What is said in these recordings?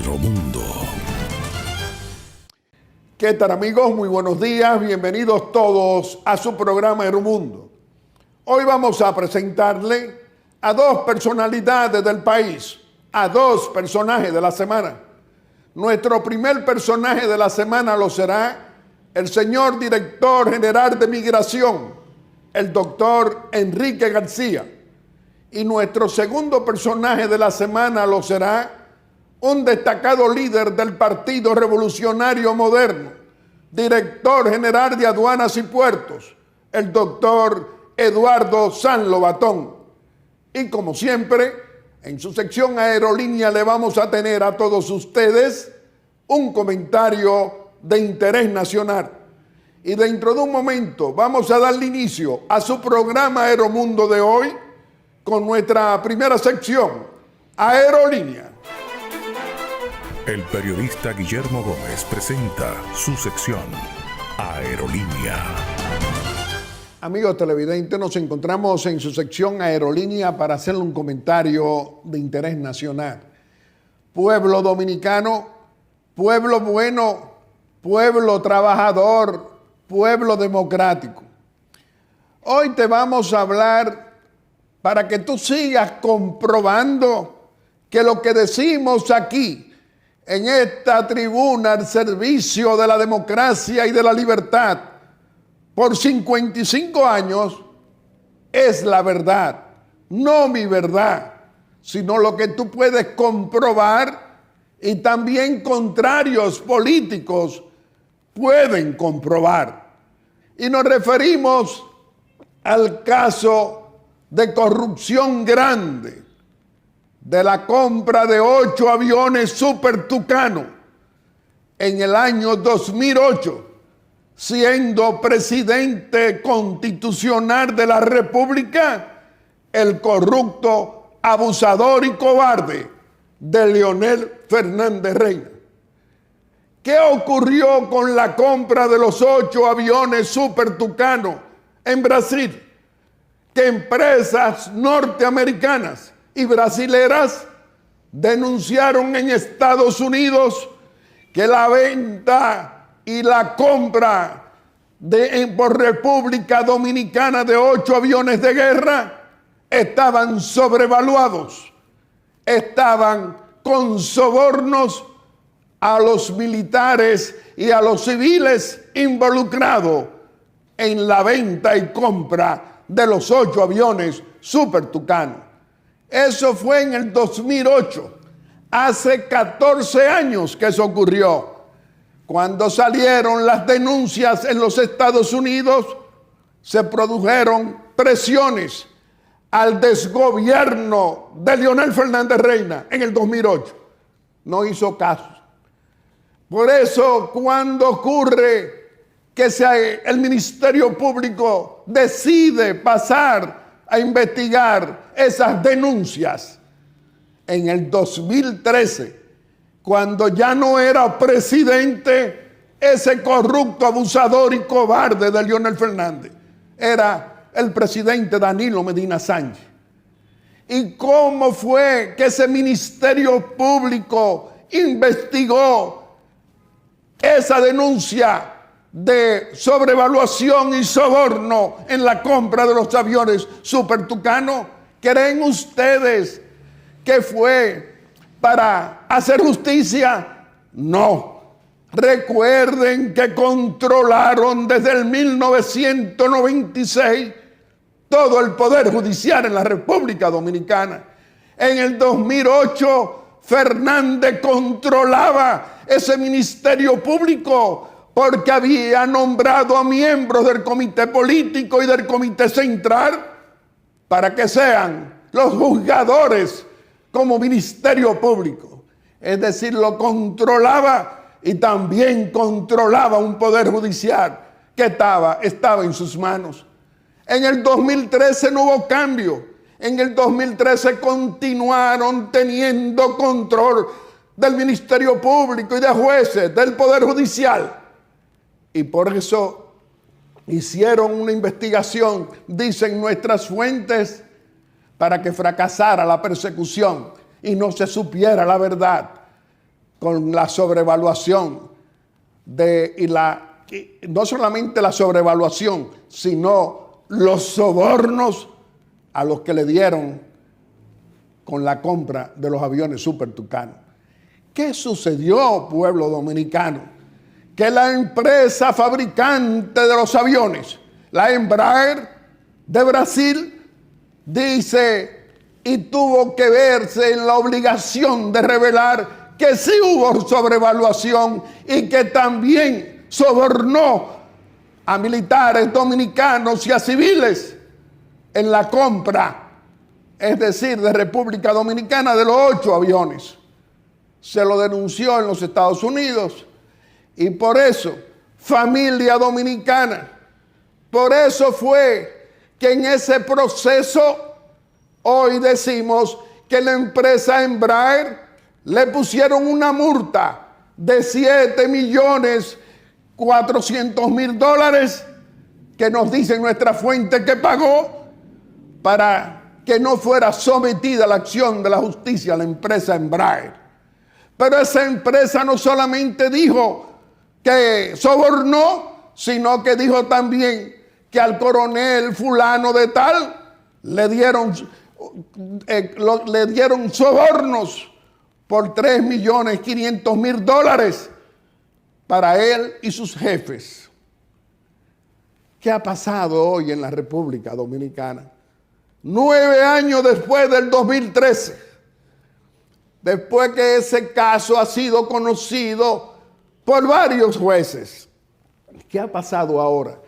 Aeromundo. ¿Qué tal, amigos? Muy buenos días, bienvenidos todos a su programa Aeromundo. Hoy vamos a presentarle a dos personalidades del país, a dos personajes de la semana. Nuestro primer personaje de la semana lo será el señor director general de Migración, el doctor Enrique García. Y nuestro segundo personaje de la semana lo será un destacado líder del Partido Revolucionario Moderno, director general de Aduanas y Puertos, el doctor Eduardo San Lobatón. Y como siempre, en su sección Aerolínea le vamos a tener a todos ustedes un comentario de interés nacional. Y dentro de un momento vamos a darle inicio a su programa Aeromundo de hoy con nuestra primera sección, Aerolínea. El periodista Guillermo Gómez presenta su sección, Aerolínea. Amigos televidentes, nos encontramos en su sección Aerolínea para hacerle un comentario de interés nacional. Pueblo dominicano, pueblo bueno, pueblo trabajador, pueblo democrático. Hoy te vamos a hablar para que tú sigas comprobando que lo que decimos aquí, en esta tribuna al servicio de la democracia y de la libertad, por 55 años, es la verdad. No mi verdad, sino lo que tú puedes comprobar y también contrarios políticos pueden comprobar. Y nos referimos al caso de corrupción grande de la compra de 8 aviones Super Tucano en el año 2008, siendo presidente constitucional de la República el corrupto, abusador y cobarde de Leonel Fernández Reina. ¿Qué ocurrió con la compra de los 8 aviones Super Tucano en Brasil? Que empresas norteamericanas y brasileras denunciaron en Estados Unidos que la venta y la compra por República Dominicana de 8 aviones de guerra estaban sobrevaluados, estaban con sobornos a los militares y a los civiles involucrados en la venta y compra de los 8 aviones Super Tucano. Eso fue en el 2008, hace 14 años que eso ocurrió. Cuando salieron las denuncias en los Estados Unidos, se produjeron presiones al desgobierno de Leonel Fernández Reina en el 2008. No hizo caso. Por eso, cuando ocurre que el Ministerio Público decide pasar a investigar esas denuncias, en el 2013, cuando ya no era presidente ese corrupto, abusador y cobarde de Leonel Fernández, era el presidente Danilo Medina Sánchez. ¿Y cómo fue que ese Ministerio Público investigó esa denuncia de sobrevaluación y soborno en la compra de los aviones Super Tucano? ¿Creen ustedes que fue para hacer justicia? No. Recuerden que controlaron desde el 1996 todo el Poder Judicial en la República Dominicana. En el 2008, Fernández controlaba ese Ministerio Público porque había nombrado a miembros del comité político y del comité central para que sean los juzgadores como Ministerio Público. Es decir, lo controlaba y también controlaba un poder judicial que estaba en sus manos. En el 2013 no hubo cambio. En el 2013 continuaron teniendo control del Ministerio Público y de jueces, del Poder Judicial. Y por eso hicieron una investigación, dicen nuestras fuentes, para que fracasara la persecución y no se supiera la verdad. con la sobrevaluación no solamente la sobrevaluación, sino los sobornos a los que le dieron con la compra de los aviones Super Tucano. ¿Qué sucedió, pueblo dominicano? Que la empresa fabricante de los aviones, la Embraer de Brasil, dice y tuvo que verse en la obligación de revelar que sí hubo sobrevaluación y que también sobornó a militares dominicanos y a civiles en la compra, es decir, de República Dominicana, de los 8 aviones. Se lo denunció en los Estados Unidos y por eso, familia dominicana, por eso fue que en ese proceso hoy decimos que la empresa Embraer le pusieron una multa de $7.400.000 que nos dicen nuestra fuente que pagó para que no fuera sometida a la acción de la justicia la empresa Embraer. Pero esa empresa no solamente dijo que sobornó, sino que dijo también que al coronel fulano de tal le dieron sobornos por $3.500.000 para él y sus jefes. ¿Qué ha pasado hoy en la República Dominicana? 9 años después del 2013, después que ese caso ha sido conocido por varios jueces. ¿Qué ha pasado ahora?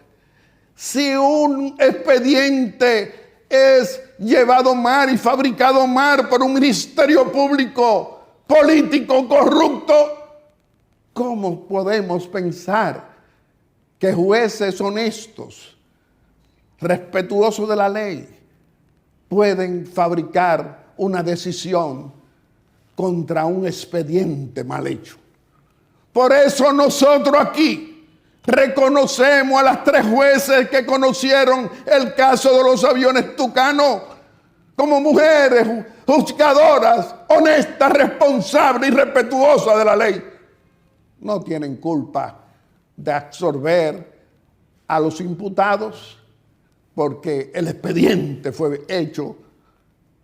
Si un expediente es llevado mal y fabricado mal por un ministerio público político corrupto, ¿cómo podemos pensar que jueces honestos, respetuosos de la ley, pueden fabricar una decisión contra un expediente mal hecho? Por eso nosotros aquí reconocemos a las 3 jueces que conocieron el caso de los aviones Tucano como mujeres juzgadoras, honestas, responsables y respetuosas de la ley. No tienen culpa de absorber a los imputados porque el expediente fue hecho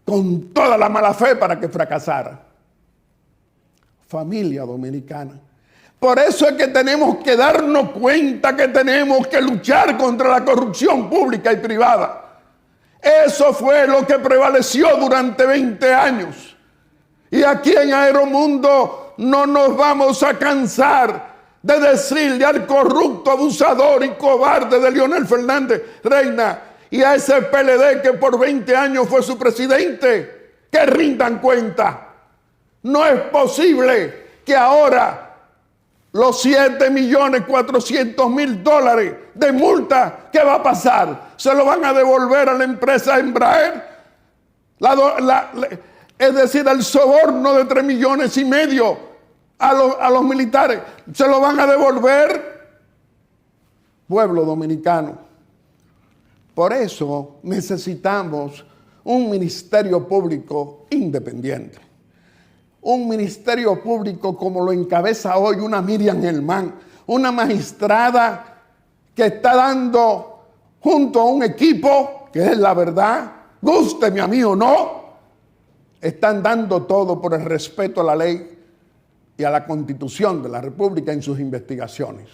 con toda la mala fe para que fracasara. Familia dominicana. Por eso es que tenemos que darnos cuenta que tenemos que luchar contra la corrupción pública y privada. Eso fue lo que prevaleció durante 20 años. Y aquí en Aeromundo no nos vamos a cansar de decirle al corrupto, abusador y cobarde de Leonel Fernández Reina y a ese PLD que por 20 años fue su presidente, que rindan cuenta. No es posible que ahora los $7.400.000 de multa, ¿qué va a pasar? ¿Se lo van a devolver a la empresa Embraer? Es decir, el soborno de $3.5 millones a los militares, ¿se lo van a devolver? Pueblo dominicano. Por eso necesitamos un ministerio público independiente. Un ministerio público como lo encabeza hoy una Miriam Germán, una magistrada que está dando junto a un equipo que es la verdad, gústeme a mí o no, están dando todo por el respeto a la ley y a la Constitución de la República en sus investigaciones.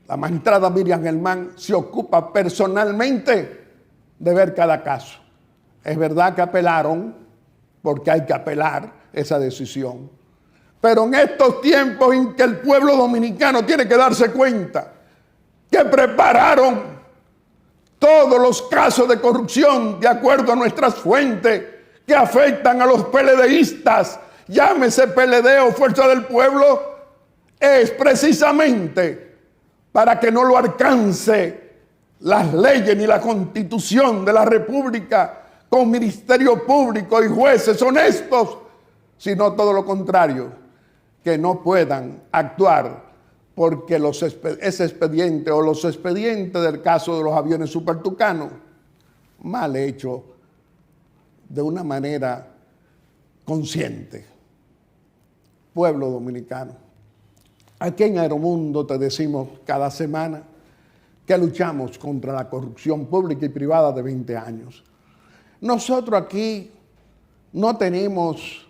La magistrada Miriam Germán se ocupa personalmente de ver cada caso. Es verdad que apelaron, porque hay que apelar esa decisión. Pero en estos tiempos en que el pueblo dominicano tiene que darse cuenta que prepararon todos los casos de corrupción de acuerdo a nuestras fuentes que afectan a los PLDistas, llámese PLD o Fuerza del Pueblo, es precisamente para que no lo alcance las leyes ni la Constitución de la República con ministerio público y jueces honestos, sino todo lo contrario, que no puedan actuar porque ese expediente o los expedientes del caso de los aviones Super Tucano, mal hecho de una manera consciente. pueblo dominicano. Aquí en Aeromundo te decimos cada semana que luchamos contra la corrupción pública y privada de 20 años. Nosotros aquí no tenemos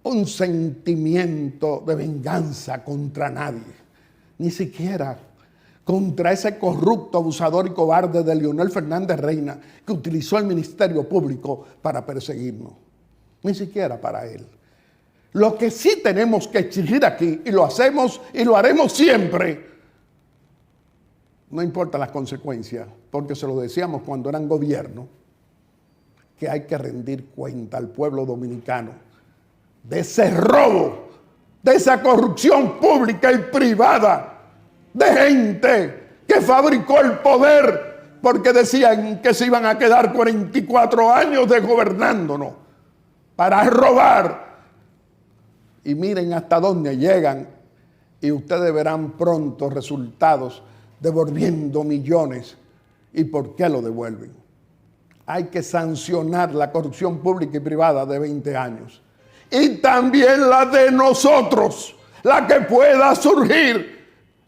un sentimiento de venganza contra nadie, ni siquiera contra ese corrupto, abusador y cobarde de Leonel Fernández Reina que utilizó el Ministerio Público para perseguirnos, ni siquiera para él. Lo que sí tenemos que exigir aquí, y lo hacemos y lo haremos siempre, no importa las consecuencias, porque se lo decíamos cuando eran gobierno, que hay que rendir cuenta al pueblo dominicano de ese robo, de esa corrupción pública y privada, de gente que fabricó el poder porque decían que se iban a quedar 44 años de gobernándonos para robar. Y miren hasta dónde llegan y ustedes verán pronto resultados devolviendo millones. ¿Y por qué lo devuelven? Hay que sancionar la corrupción pública y privada de 20 años. Y también la de nosotros, la que pueda surgir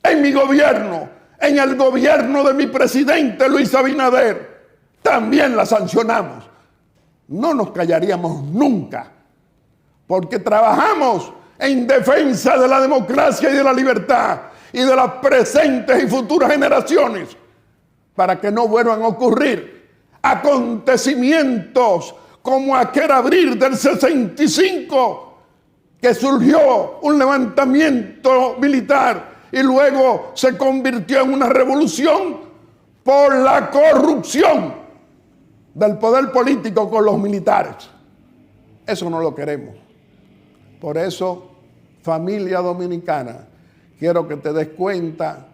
en mi gobierno, en el gobierno de mi presidente Luis Abinader, también la sancionamos. No nos callaríamos nunca, porque trabajamos en defensa de la democracia y de la libertad y de las presentes y futuras generaciones, para que no vuelvan a ocurrir acontecimientos como aquel abril del 65, que surgió un levantamiento militar y luego se convirtió en una revolución por la corrupción del poder político con los militares. Eso no lo queremos. Por eso, familia dominicana, quiero que te des cuenta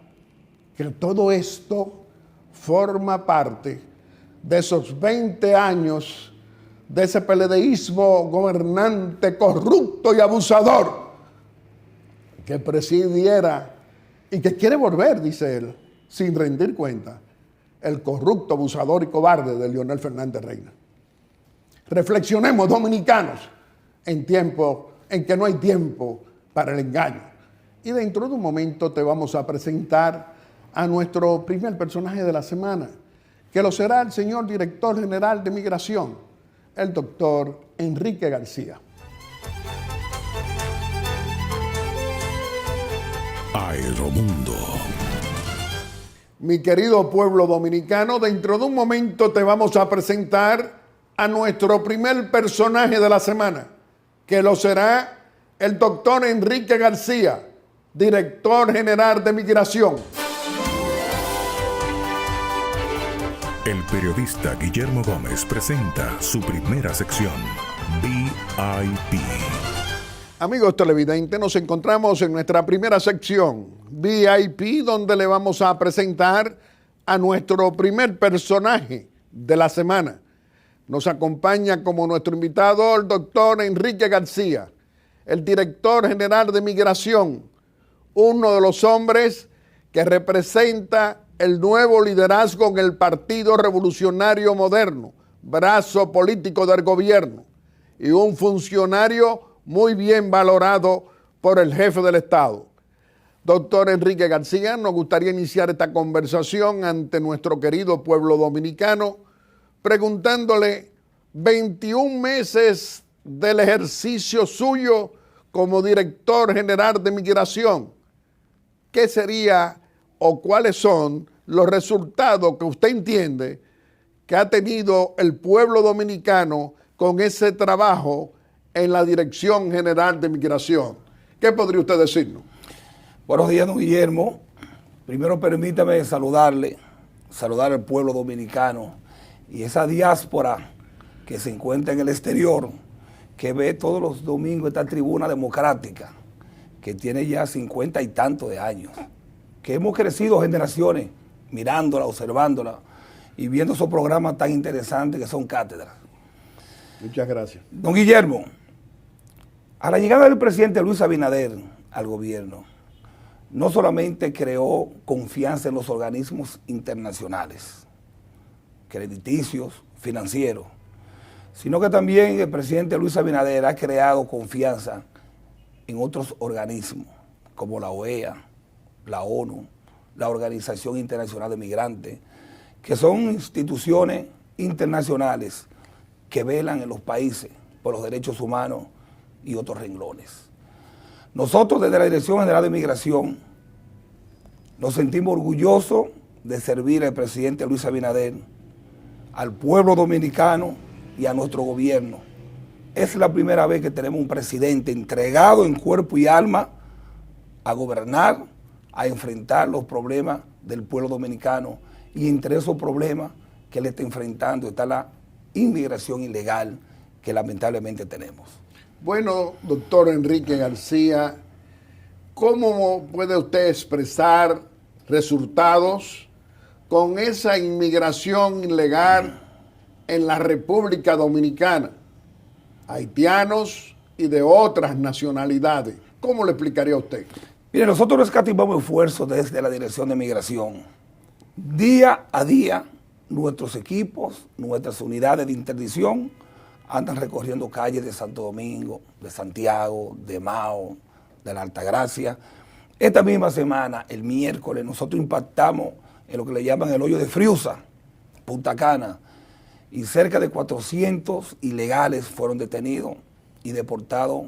que todo esto forma parte de esos 20 años de ese peledeísmo gobernante corrupto y abusador que presidiera y que quiere volver, dice él, sin rendir cuenta, el corrupto, abusador y cobarde de Leonel Fernández Reina. Reflexionemos, dominicanos, en tiempo en que no hay tiempo para el engaño. Y dentro de un momento te vamos a presentar a nuestro primer personaje de la semana, que lo será el señor director general de Migración, el doctor Enrique García. Aeromundo. Mi querido pueblo dominicano, dentro de un momento te vamos a presentar a nuestro primer personaje de la semana, que lo será el doctor Enrique García, director general de Migración. El periodista Guillermo Gómez presenta su primera sección, VIP. Amigos televidentes, nos encontramos en nuestra primera sección, VIP, donde le vamos a presentar a nuestro primer personaje de la semana. Nos acompaña como nuestro invitado el doctor Enrique García, el director general de Migración, uno de los hombres que representa el nuevo liderazgo en el Partido Revolucionario Moderno, brazo político del gobierno, y un funcionario muy bien valorado por el jefe del Estado. Doctor Enrique García, nos gustaría iniciar esta conversación ante nuestro querido pueblo dominicano, preguntándole 21 meses del ejercicio suyo como director general de Migración. ¿Qué sería o cuáles son los resultados que usted entiende que ha tenido el pueblo dominicano con ese trabajo en la Dirección General de Migración? ¿Qué podría usted decirnos? Buenos días, don Guillermo. Primero permítame saludar al pueblo dominicano y esa diáspora que se encuentra en el exterior, que ve todos los domingos esta tribuna democrática, que tiene ya 50 y tantos de años, que hemos crecido generaciones mirándola, observándola y viendo esos programas tan interesantes que son cátedras. Muchas gracias. Don Guillermo, a la llegada del presidente Luis Abinader al gobierno, no solamente creó confianza en los organismos internacionales, crediticios, financieros, sino que también el presidente Luis Abinader ha creado confianza en otros organismos, como la OEA, la ONU, la Organización Internacional de Migrantes, que son instituciones internacionales que velan en los países por los derechos humanos y otros renglones. Nosotros desde la Dirección General de Migración nos sentimos orgullosos de servir al presidente Luis Abinader, al pueblo dominicano y a nuestro gobierno. Es la primera vez que tenemos un presidente entregado en cuerpo y alma a gobernar, a enfrentar los problemas del pueblo dominicano, y entre esos problemas que él está enfrentando está la inmigración ilegal que lamentablemente tenemos. Bueno, doctor Enrique García, ¿cómo puede usted expresar resultados con esa inmigración ilegal en la República Dominicana? Haitianos y de otras nacionalidades. ¿Cómo le explicaría a usted? Mire, nosotros no escatimamos esfuerzos desde la Dirección de Migración. Día a día, nuestros equipos, nuestras unidades de interdicción andan recorriendo calles de Santo Domingo, de Santiago, de Mao, de la Altagracia. Esta misma semana, el miércoles, nosotros impactamos en lo que le llaman el hoyo de Friusa, Punta Cana, y cerca de 400 ilegales fueron detenidos y deportados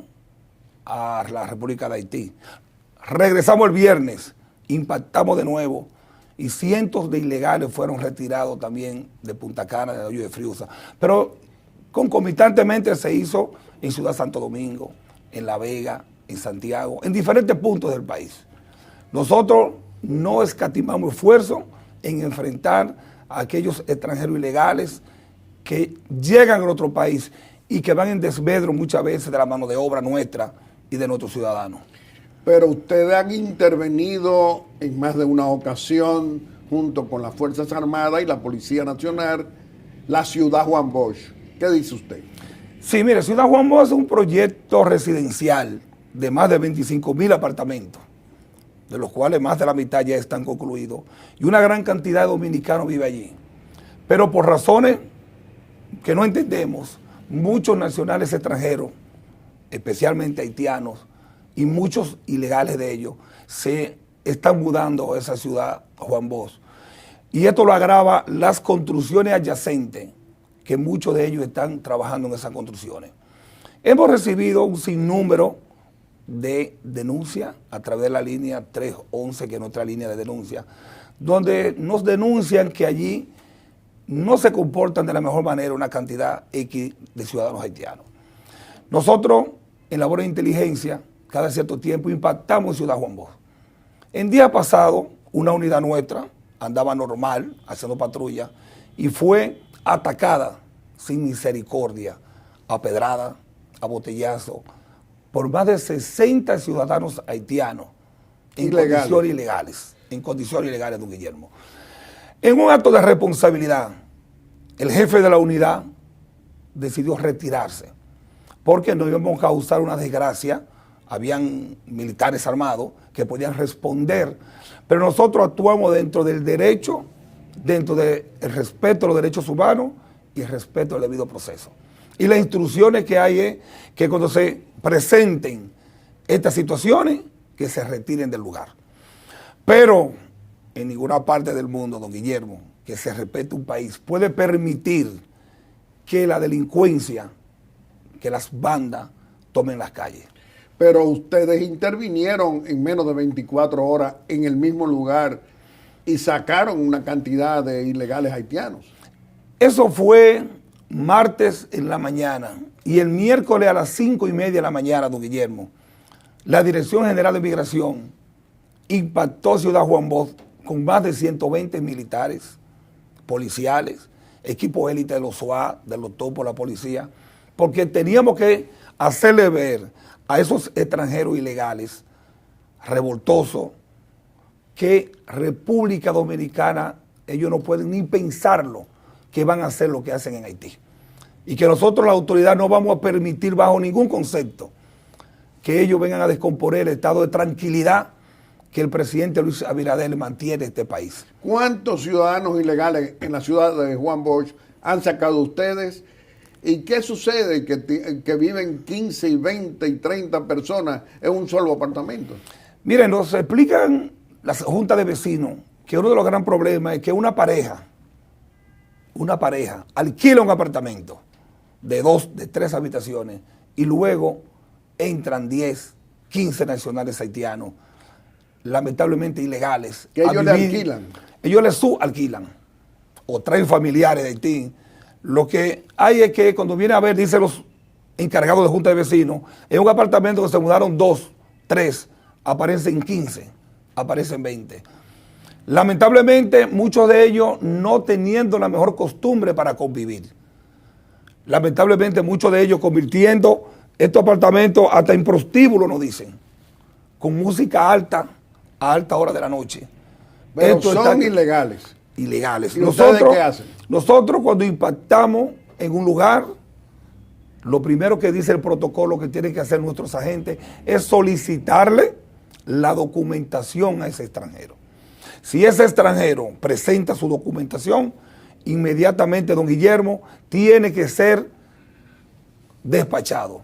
a la República de Haití. Regresamos el viernes, impactamos de nuevo y cientos de ilegales fueron retirados también de Punta Cana, del hoyo de Friusa. Pero concomitantemente se hizo en Ciudad Santo Domingo, en La Vega, en Santiago, en diferentes puntos del país. Nosotros no escatimamos esfuerzo en enfrentar a aquellos extranjeros ilegales que llegan a nuestro país y que van en desmedro muchas veces de la mano de obra nuestra y de nuestros ciudadanos. Pero ustedes han intervenido en más de una ocasión junto con las Fuerzas Armadas y la Policía Nacional, la ciudad Juan Bosch. ¿Qué dice usted? Sí, mire, Ciudad Juan Bosch es un proyecto residencial de más de 25,000 apartamentos, de los cuales más de la mitad ya están concluidos, y una gran cantidad de dominicanos vive allí. Pero por razones que no entendemos, muchos nacionales extranjeros, especialmente haitianos, y muchos ilegales de ellos, se están mudando a esa ciudad Juan Bosch. Y esto lo agrava las construcciones adyacentes, que muchos de ellos están trabajando en esas construcciones. Hemos recibido un sinnúmero de denuncias a través de la línea 311, que es nuestra línea de denuncia, donde nos denuncian que allí no se comportan de la mejor manera una cantidad X de ciudadanos haitianos. Nosotros, en labor de inteligencia, cada cierto tiempo impactamos en Ciudad Juan Bosch. En día pasado, una unidad nuestra andaba normal, haciendo patrulla, y fue atacada sin misericordia, a pedrada, a botellazo, por más de 60 ciudadanos haitianos en condiciones ilegales, don Guillermo. En un acto de responsabilidad, el jefe de la unidad decidió retirarse, porque no íbamos a causar una desgracia. Habían militares armados que podían responder, pero nosotros actuamos dentro del derecho, dentro del respeto a los derechos humanos y el respeto al debido proceso. Y las instrucciones que hay es que cuando se presenten estas situaciones, que se retiren del lugar. Pero en ninguna parte del mundo, don Guillermo, que se respete un país, puede permitir que la delincuencia, que las bandas tomen las calles. Pero ustedes intervinieron en menos de 24 horas en el mismo lugar y sacaron una cantidad de ilegales haitianos. Eso fue martes en la mañana, y el miércoles a las 5:30 de la mañana, don Guillermo, la Dirección General de Migración impactó Ciudad Juan Bosch con más de 120 militares, policiales, equipos élite de los SOAT, de los topos, la policía, porque teníamos que hacerle ver a esos extranjeros ilegales, revoltosos, que República Dominicana, ellos no pueden ni pensarlo, que van a hacer lo que hacen en Haití. Y que nosotros, la autoridad, no vamos a permitir bajo ningún concepto que ellos vengan a descomponer el estado de tranquilidad que el presidente Luis Abinader mantiene en este país. ¿Cuántos ciudadanos ilegales en la ciudad de Juan Bosch han sacado ustedes ¿Y qué sucede? Que viven 15 y 20 y 30 personas en un solo apartamento. Miren, nos explican las juntas de vecinos que uno de los grandes problemas es que una pareja alquila un apartamento de 2, de 3 habitaciones y luego entran 10, 15 nacionales haitianos, lamentablemente ilegales. Que ellos le alquilan. Ellos les subalquilan o traen familiares de Haití. Lo que hay es que cuando viene a ver, dicen los encargados de junta de vecinos, en un apartamento que se mudaron 2, 3, aparecen 15, aparecen 20. Lamentablemente, muchos de ellos no teniendo la mejor costumbre para convivir. Lamentablemente, muchos de ellos convirtiendo estos apartamentos hasta en prostíbulos, nos dicen, con música alta a alta hora de la noche. Pero son ilegales. Ilegales. ¿Y ustedes qué hacen? Nosotros cuando impactamos en un lugar, lo primero que dice el protocolo que tienen que hacer nuestros agentes es solicitarle la documentación a ese extranjero. Si ese extranjero presenta su documentación, inmediatamente don Guillermo tiene que ser despachado.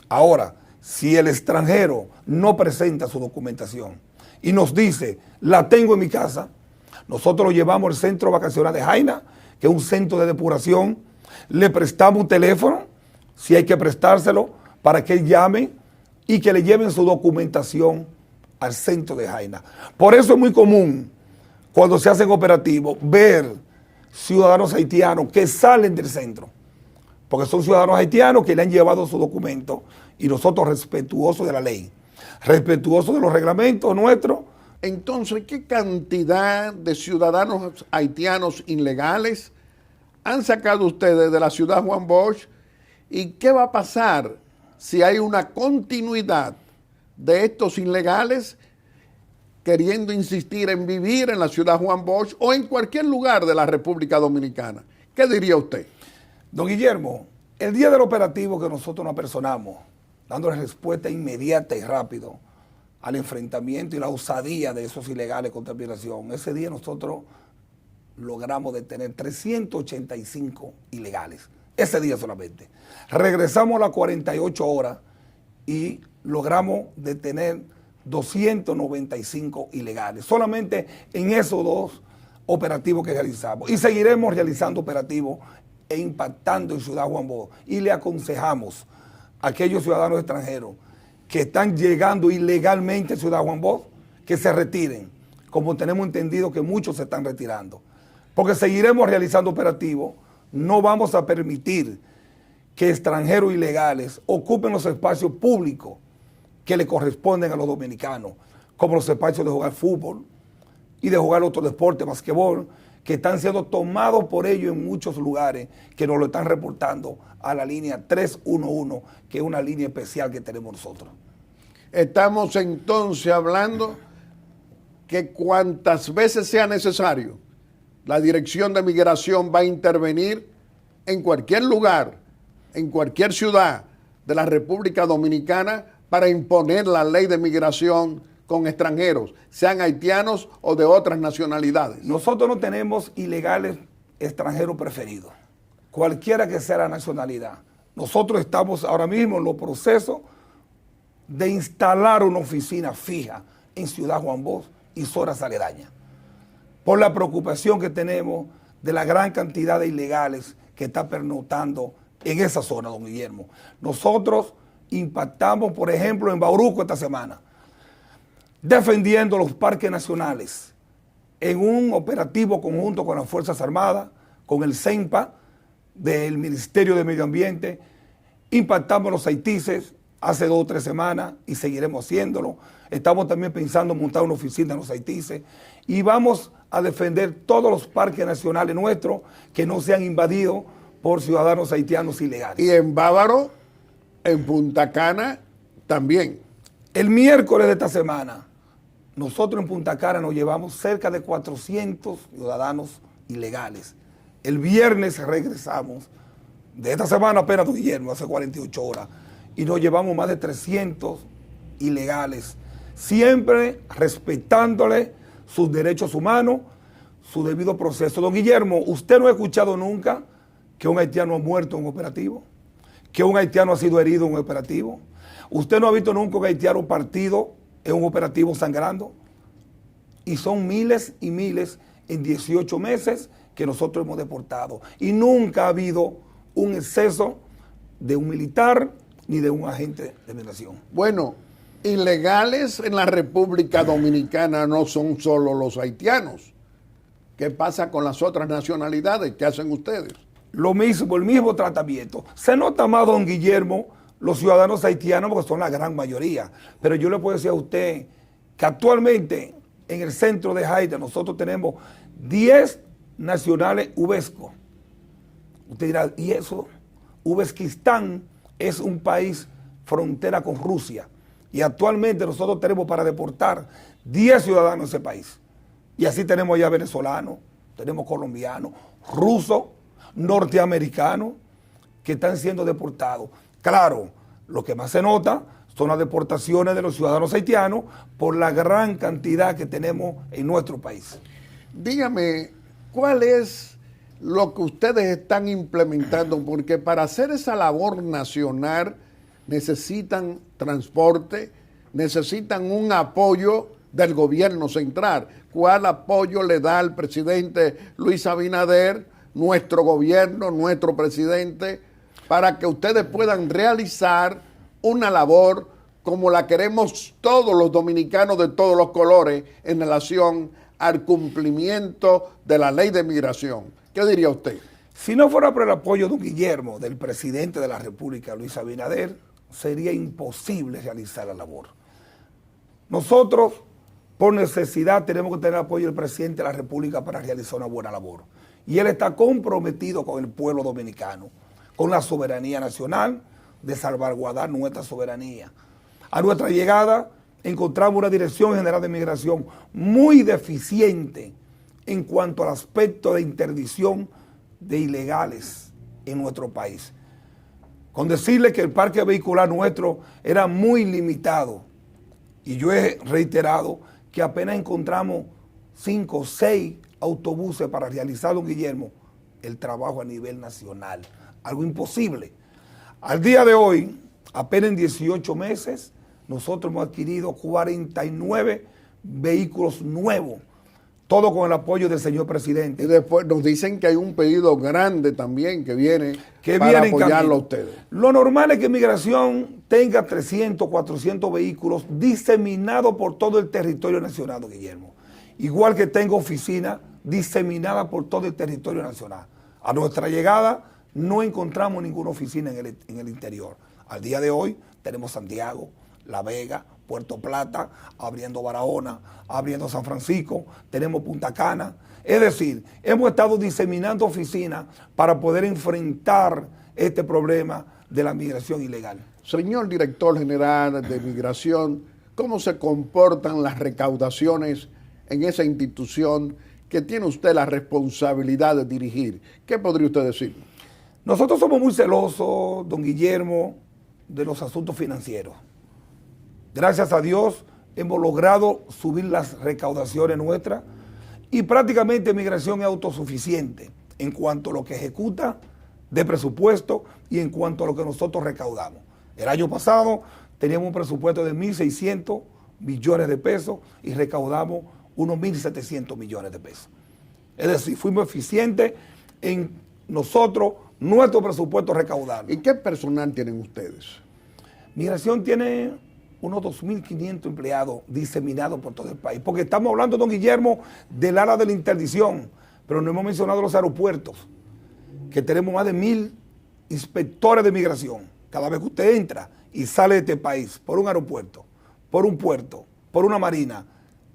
Ahora, si el extranjero no presenta su documentación y nos dice, la tengo en mi casa, nosotros lo llevamos al centro vacacional de Jaina, que es un centro de depuración, le prestamos un teléfono, si hay que prestárselo, para que él llame y que le lleven su documentación al centro de Jaina. Por eso es muy común, cuando se hacen operativos, ver ciudadanos haitianos que salen del centro, porque son ciudadanos haitianos que le han llevado su documento y nosotros respetuosos de la ley, respetuosos de los reglamentos nuestros. Entonces, ¿qué cantidad de ciudadanos haitianos ilegales han sacado ustedes de la ciudad Juan Bosch? ¿Y qué va a pasar si hay una continuidad de estos ilegales queriendo insistir en vivir en la ciudad Juan Bosch o en cualquier lugar de la República Dominicana? ¿Qué diría usted? Don Guillermo, el día del operativo que nosotros nos apersonamos, dándole respuesta inmediata y rápido al enfrentamiento y la osadía de esos ilegales contra migración, ese día nosotros logramos detener 385 ilegales, ese día solamente. Regresamos a las 48 horas y logramos detener 295 ilegales, solamente en esos 2 operativos que realizamos. Y seguiremos realizando operativos e impactando en Ciudad Juan Bosch. Y le aconsejamos a aquellos ciudadanos extranjeros que están llegando ilegalmente a Ciudad Juan Bosch, que se retiren, como tenemos entendido que muchos se están retirando. Porque seguiremos realizando operativos, no vamos a permitir que extranjeros ilegales ocupen los espacios públicos que le corresponden a los dominicanos, como los espacios de jugar fútbol y de jugar otro deporte, basquetbol, que están siendo tomados por ellos en muchos lugares, que nos lo están reportando a la línea 311, que es una línea especial que tenemos nosotros. Estamos entonces hablando que cuantas veces sea necesario, la Dirección de Migración va a intervenir en cualquier lugar, en cualquier ciudad de la República Dominicana para imponer la ley de migración con extranjeros, sean haitianos o de otras nacionalidades. Nosotros no tenemos ilegales extranjeros preferidos, cualquiera que sea la nacionalidad. Nosotros estamos ahora mismo en los procesos de instalar una oficina fija en Ciudad Juan Bosch y zonas aledañas, por la preocupación que tenemos de la gran cantidad de ilegales que está pernoctando en esa zona, don Guillermo. Nosotros impactamos, por ejemplo, en Bauruco esta semana, defendiendo los parques nacionales en un operativo conjunto con las Fuerzas Armadas, con el CENPA del Ministerio de Medio Ambiente. Impactamos los haitises hace 2 o 3 semanas y seguiremos haciéndolo. Estamos también pensando en montar una oficina en los haitises y vamos a defender todos los parques nacionales nuestros que no sean invadidos por ciudadanos haitianos ilegales. Y en Bávaro, en Punta Cana, también. El miércoles de esta semana, nosotros en Punta Cana nos llevamos cerca de 400 ciudadanos ilegales. El viernes regresamos, de esta semana apenas, don Guillermo, hace 48 horas, y nos llevamos más de 300 ilegales, siempre respetándole sus derechos humanos, su debido proceso. Don Guillermo, usted no ha escuchado nunca que un haitiano ha muerto en un operativo, que un haitiano ha sido herido en un operativo. Usted no ha visto nunca un haitiano partido en un operativo sangrando. Y son miles y miles en 18 meses que nosotros hemos deportado. Y nunca ha habido un exceso de un militar ni de un agente de migración. Bueno, ilegales en la República Dominicana no son solo los haitianos. ¿Qué pasa con las otras nacionalidades? ¿Qué hacen ustedes? Lo mismo, el mismo tratamiento. Se nota más, don Guillermo, los ciudadanos haitianos, porque son la gran mayoría. Pero yo le puedo decir a usted que actualmente en el centro de Haití nosotros tenemos 10 nacionales UVESCO. Usted dirá, ¿y eso? Uzbekistán es un país frontera con Rusia. Y actualmente nosotros tenemos para deportar 10 ciudadanos de ese país. Y así tenemos ya venezolanos, tenemos colombianos, rusos, norteamericanos que están siendo deportados. Claro, lo que más se nota son las deportaciones de los ciudadanos haitianos por la gran cantidad que tenemos en nuestro país. Dígame, ¿cuál es lo que ustedes están implementando? Porque para hacer esa labor nacional necesitan transporte, necesitan un apoyo del gobierno central. ¿Cuál apoyo le da al presidente Luis Abinader, nuestro gobierno, nuestro presidente, para que ustedes puedan realizar una labor como la queremos todos los dominicanos de todos los colores en relación al cumplimiento de la ley de migración? ¿Qué diría usted? Si no fuera por el apoyo de don Guillermo, del presidente de la República, Luis Abinader, sería imposible realizar la labor. Nosotros, por necesidad, tenemos que tener el apoyo del presidente de la República para realizar una buena labor. Y él está comprometido con el pueblo dominicano, con la soberanía nacional, de salvaguardar nuestra soberanía. A nuestra llegada encontramos una Dirección General de Migración muy deficiente en cuanto al aspecto de interdicción de ilegales en nuestro país. Con decirle que el parque vehicular nuestro era muy limitado. Y yo he reiterado que apenas encontramos 5 o 6 autobuses para realizar, don Guillermo, el trabajo a nivel nacional. Algo imposible. Al día de hoy, apenas en 18 meses, nosotros hemos adquirido 49 vehículos nuevos, todo con el apoyo del señor presidente. Y después nos dicen que hay un pedido grande también que viene para apoyarlo a ustedes. Lo normal es que Migración tenga 300, 400 vehículos diseminados por todo el territorio nacional, don Guillermo. Igual que tenga oficinas diseminadas por todo el territorio nacional. A nuestra llegada no encontramos ninguna oficina en el interior. Al día de hoy tenemos Santiago, La Vega, Puerto Plata, abriendo Barahona, abriendo San Francisco, tenemos Punta Cana. Es decir, hemos estado diseminando oficinas para poder enfrentar este problema de la migración ilegal. Señor director general de Migración, ¿cómo se comportan las recaudaciones en esa institución que tiene usted la responsabilidad de dirigir? ¿Qué podría usted decir? Nosotros somos muy celosos, don Guillermo, de los asuntos financieros. Gracias a Dios hemos logrado subir las recaudaciones nuestras y prácticamente Migración es autosuficiente en cuanto a lo que ejecuta de presupuesto y en cuanto a lo que nosotros recaudamos. El año pasado teníamos un presupuesto de 1.600 millones de pesos y recaudamos unos 1.700 millones de pesos. Es decir, fuimos eficientes en nosotros, nuestro presupuesto recaudado. ¿Y qué personal tienen ustedes? Migración tiene unos 2.500 empleados diseminados por todo el país. Porque estamos hablando, don Guillermo, del área de la interdicción, pero no hemos mencionado los aeropuertos, que tenemos más de 1.000 inspectores de migración. Cada vez que usted entra y sale de este país por un aeropuerto, por un puerto, por una marina,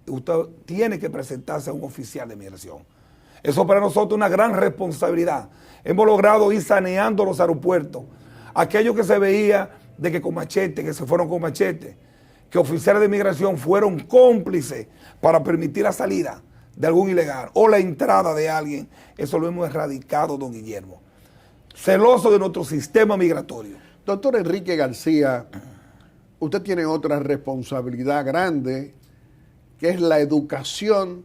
usted tiene que presentarse a un oficial de migración. Eso para nosotros es una gran responsabilidad. Hemos logrado ir saneando los aeropuertos. Aquello que se veía de que con machete, que se fueron con machete, que oficiales de migración fueron cómplices para permitir la salida de algún ilegal o la entrada de alguien, eso lo hemos erradicado, don Guillermo. Celoso de nuestro sistema migratorio. Doctor Enrique García, usted tiene otra responsabilidad grande, que es la educación,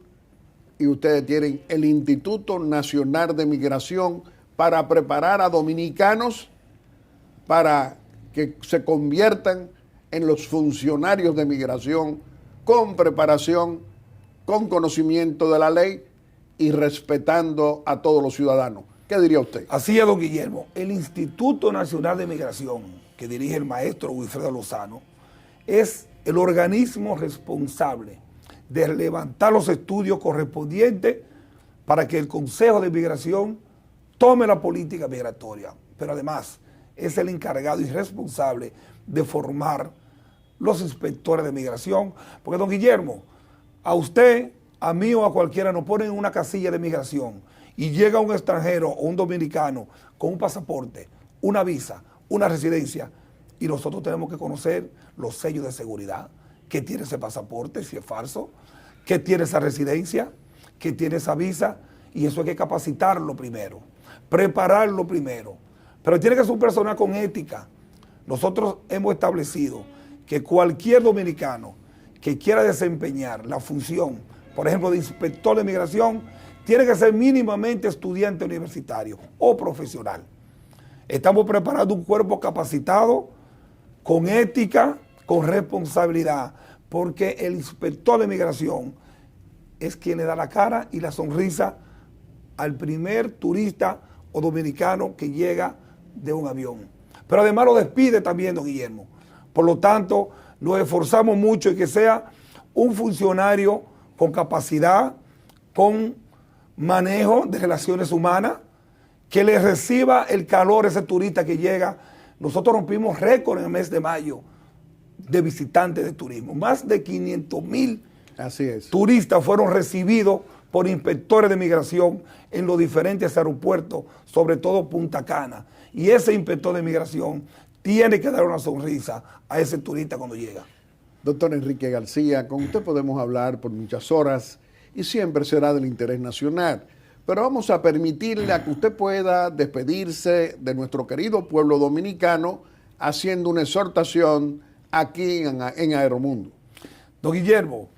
y ustedes tienen el Instituto Nacional de Migración para preparar a dominicanos para que se conviertan en los funcionarios de migración con preparación, con conocimiento de la ley y respetando a todos los ciudadanos. ¿Qué diría usted? Así es, don Guillermo. El Instituto Nacional de Migración, que dirige el maestro Wilfredo Lozano, es el organismo responsable de levantar los estudios correspondientes para que el Consejo de Migración tome la política migratoria. Pero además es el encargado y responsable de formar los inspectores de migración. Porque, don Guillermo, a usted, a mí o a cualquiera nos ponen en una casilla de migración y llega un extranjero o un dominicano con un pasaporte, una visa, una residencia, y nosotros tenemos que conocer los sellos de seguridad, qué tiene ese pasaporte, si es falso, qué tiene esa residencia, qué tiene esa visa, y eso hay que capacitarlo primero, prepararlo primero, pero tiene que ser un personal con ética. Nosotros hemos establecido que cualquier dominicano que quiera desempeñar la función, por ejemplo, de inspector de migración, tiene que ser mínimamente estudiante universitario o profesional. Estamos preparando un cuerpo capacitado, con ética, con responsabilidad, porque el inspector de migración es quien le da la cara y la sonrisa al primer turista o dominicano que llega de un avión. Pero además lo despide también, don Guillermo. Por lo tanto, nos esforzamos mucho en que sea un funcionario con capacidad, con manejo de relaciones humanas, que le reciba el calor a ese turista que llega. Nosotros rompimos récord en el mes de mayo de visitantes de turismo. Más de 500,000 turistas fueron recibidos por inspectores de migración en los diferentes aeropuertos, sobre todo Punta Cana. Y ese inspector de migración tiene que dar una sonrisa a ese turista cuando llega. Doctor Enrique García, con usted podemos hablar por muchas horas y siempre será del interés nacional. Pero vamos a permitirle a que usted pueda despedirse de nuestro querido pueblo dominicano haciendo una exhortación aquí en Aeromundo. Don Guillermo,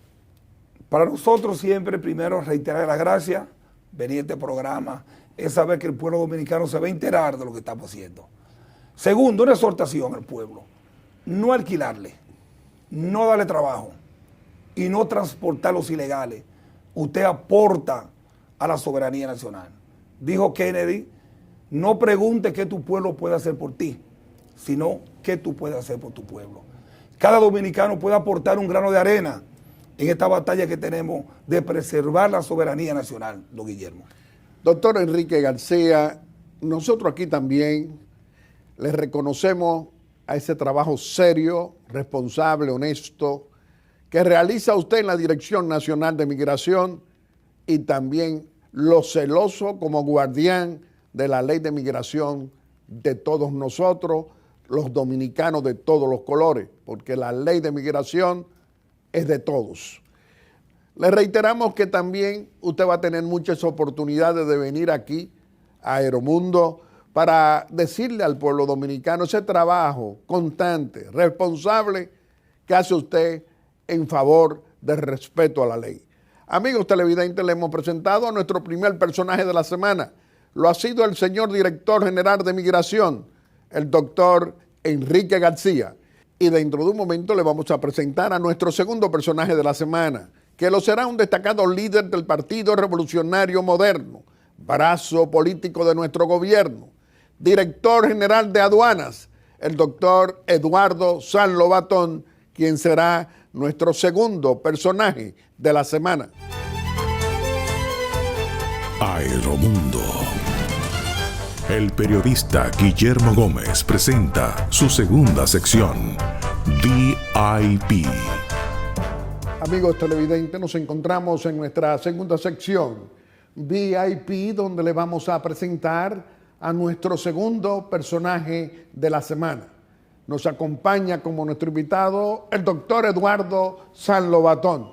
para nosotros siempre primero reiterar la gracia, venir a este programa, es saber que el pueblo dominicano se va a enterar de lo que estamos haciendo. Segundo, una exhortación al pueblo, no alquilarle, no darle trabajo y no transportar los ilegales. Usted aporta a la soberanía nacional. Dijo Kennedy, no pregunte qué tu pueblo puede hacer por ti, sino qué tú puedes hacer por tu pueblo. Cada dominicano puede aportar un grano de arena en esta batalla que tenemos de preservar la soberanía nacional, don Guillermo. Doctor Enrique García, nosotros aquí también le reconocemos a ese trabajo serio, responsable, honesto, que realiza usted en la Dirección Nacional de Migración y también lo celoso como guardián de la ley de migración de todos nosotros, los dominicanos de todos los colores, porque la ley de migración es de todos. Le reiteramos que también usted va a tener muchas oportunidades de venir aquí a Aeromundo para decirle al pueblo dominicano ese trabajo constante, responsable que hace usted en favor del respeto a la ley. Amigos televidentes, le hemos presentado a nuestro primer personaje de la semana. Lo ha sido el señor director general de Migración, el doctor Enrique García. Y dentro de un momento le vamos a presentar a nuestro segundo personaje de la semana, que lo será un destacado líder del Partido Revolucionario Moderno, brazo político de nuestro gobierno, director general de aduanas, el doctor Eduardo San Lobatón, quien será nuestro segundo personaje de la semana. Aeromundo. El periodista Guillermo Gómez presenta su segunda sección, VIP. Amigos televidentes, nos encontramos en nuestra segunda sección, VIP, donde le vamos a presentar a nuestro segundo personaje de la semana. Nos acompaña como nuestro invitado el doctor Eduardo San Lobatón,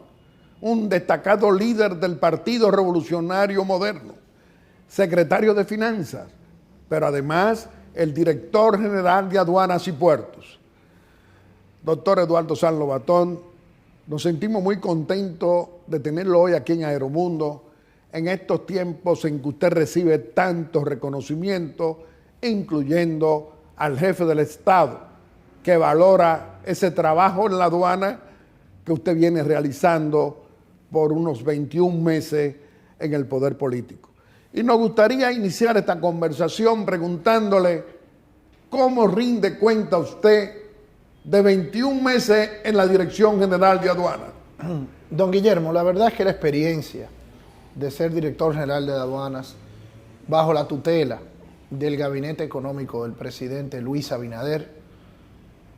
un destacado líder del Partido Revolucionario Moderno, secretario de Finanzas, pero además el director general de Aduanas y Puertos. Doctor Eduardo San Lobatón, nos sentimos muy contentos de tenerlo hoy aquí en Aeromundo, en estos tiempos en que usted recibe tantos reconocimientos, incluyendo al jefe del Estado, que valora ese trabajo en la aduana que usted viene realizando por unos 21 meses en el poder político. Y nos gustaría iniciar esta conversación preguntándole cómo rinde cuenta usted de 21 meses en la Dirección General de Aduana. Don Guillermo, la verdad es que la experiencia de ser director general de aduanas bajo la tutela del gabinete económico del presidente Luis Abinader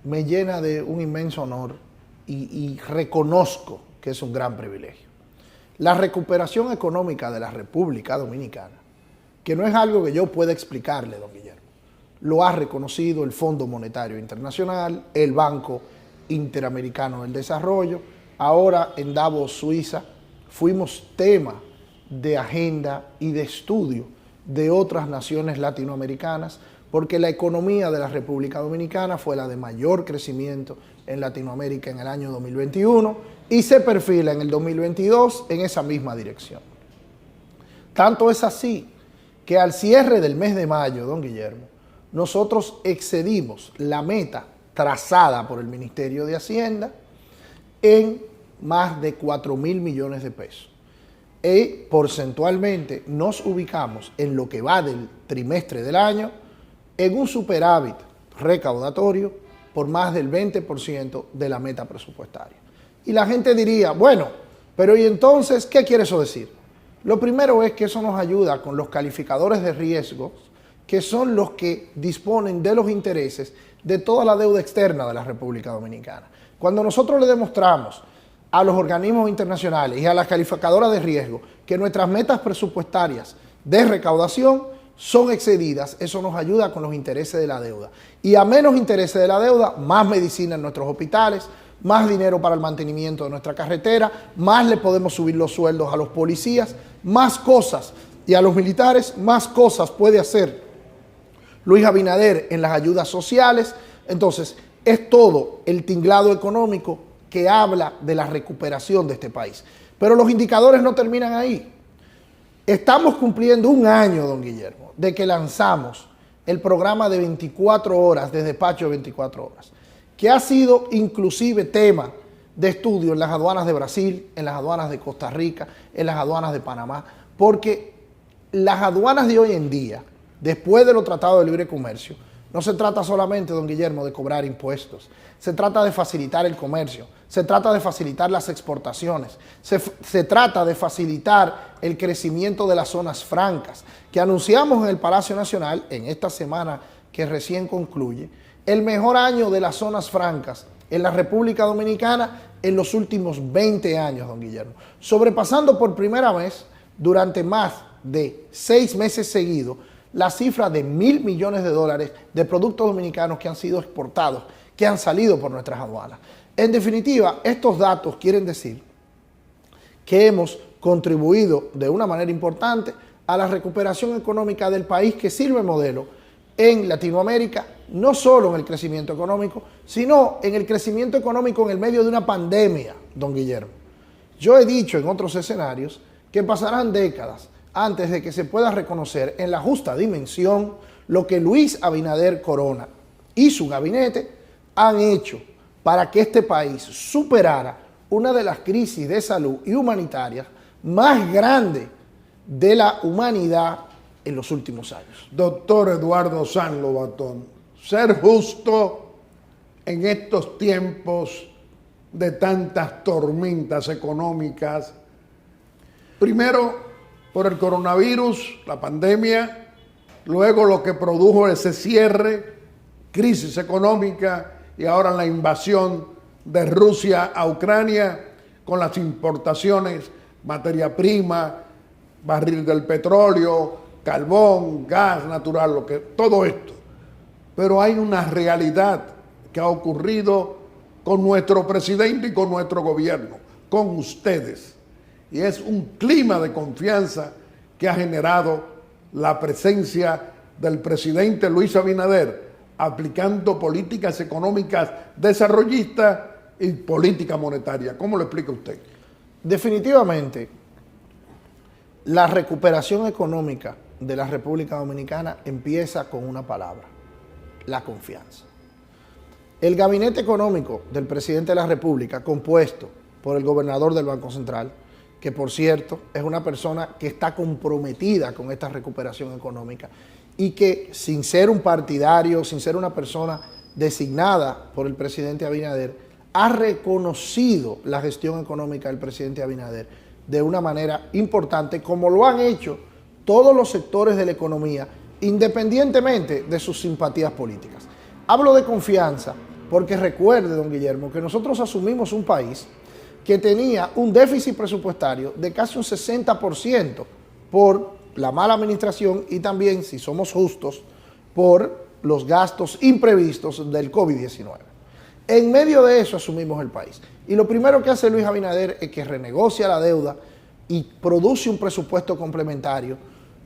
me llena de un inmenso honor y reconozco que es un gran privilegio. La recuperación económica de la República Dominicana, que no es algo que yo pueda explicarle, don Guillermo, lo ha reconocido el Fondo Monetario Internacional, el Banco Interamericano del Desarrollo. Ahora en Davos, Suiza, fuimos tema de agenda y de estudio de otras naciones latinoamericanas, porque la economía de la República Dominicana fue la de mayor crecimiento en Latinoamérica en el año 2021 y se perfila en el 2022 en esa misma dirección. Tanto es así que al cierre del mes de mayo, don Guillermo, nosotros excedimos la meta trazada por el Ministerio de Hacienda en más de 4.000 millones de pesos. Y porcentualmente nos ubicamos en lo que va del trimestre del año en un superávit recaudatorio por más del 20% de la meta presupuestaria. Y la gente diría, bueno, pero ¿y entonces qué quiere eso decir? Lo primero es que eso nos ayuda con los calificadores de riesgos, que son los que disponen de los intereses de toda la deuda externa de la República Dominicana. Cuando nosotros le demostramos a los organismos internacionales y a las calificadoras de riesgo que nuestras metas presupuestarias de recaudación son excedidas, eso nos ayuda con los intereses de la deuda. Y a menos intereses de la deuda, más medicina en nuestros hospitales, más dinero para el mantenimiento de nuestra carretera, más le podemos subir los sueldos a los policías, más cosas, y a los militares, más cosas puede hacer Luis Abinader en las ayudas sociales. Entonces, es todo el tinglado económico que habla de la recuperación de este país. Pero los indicadores no terminan ahí. Estamos cumpliendo un año, don Guillermo, de que lanzamos el programa de 24 horas, de despacho de 24 horas, que ha sido inclusive tema de estudio en las aduanas de Brasil, en las aduanas de Costa Rica, en las aduanas de Panamá, porque las aduanas de hoy en día, después de los tratados de libre comercio, no se trata solamente, don Guillermo, de cobrar impuestos. Se trata de facilitar el comercio, se trata de facilitar las exportaciones, se trata de facilitar el crecimiento de las zonas francas, que anunciamos en el Palacio Nacional, en esta semana que recién concluye, el mejor año de las zonas francas en la República Dominicana en los últimos 20 años, don Guillermo, sobrepasando por primera vez durante más de 6 meses seguidos la cifra de $1.000 millones de productos dominicanos que han sido exportados, que han salido por nuestras aduanas. En definitiva, estos datos quieren decir que hemos contribuido de una manera importante a la recuperación económica del país, que sirve modelo en Latinoamérica, no solo en el crecimiento económico, sino en el crecimiento económico en el medio de una pandemia, don Guillermo. Yo he dicho en otros escenarios que pasarán décadas antes de que se pueda reconocer en la justa dimensión lo que Luis Abinader Corona y su gabinete han hecho para que este país superara una de las crisis de salud y humanitarias más grandes de la humanidad en los últimos años. Doctor Eduardo San Lobatón, ser justo en estos tiempos de tantas tormentas económicas, primero por el coronavirus, la pandemia, luego lo que produjo ese cierre, crisis económica y ahora la invasión de Rusia a Ucrania con las importaciones, materia prima, barril del petróleo, carbón, gas natural, todo esto. Pero hay una realidad que ha ocurrido con nuestro presidente y con nuestro gobierno, con ustedes. Y es un clima de confianza que ha generado la presencia del presidente Luis Abinader aplicando políticas económicas desarrollistas y política monetaria. ¿Cómo lo explica usted? Definitivamente, la recuperación económica de la República Dominicana empieza con una palabra: la confianza. El gabinete económico del presidente de la República, compuesto por el gobernador del Banco Central, que por cierto es una persona que está comprometida con esta recuperación económica y que, sin ser un partidario, sin ser una persona designada por el presidente Abinader, ha reconocido la gestión económica del presidente Abinader de una manera importante, como lo han hecho todos los sectores de la economía, independientemente de sus simpatías políticas. Hablo de confianza porque recuerde, don Guillermo, que nosotros asumimos un país que tenía un déficit presupuestario de casi un 60% por la mala administración y también, si somos justos, por los gastos imprevistos del COVID-19. En medio de eso asumimos el país. Y lo primero que hace Luis Abinader es que renegocia la deuda y produce un presupuesto complementario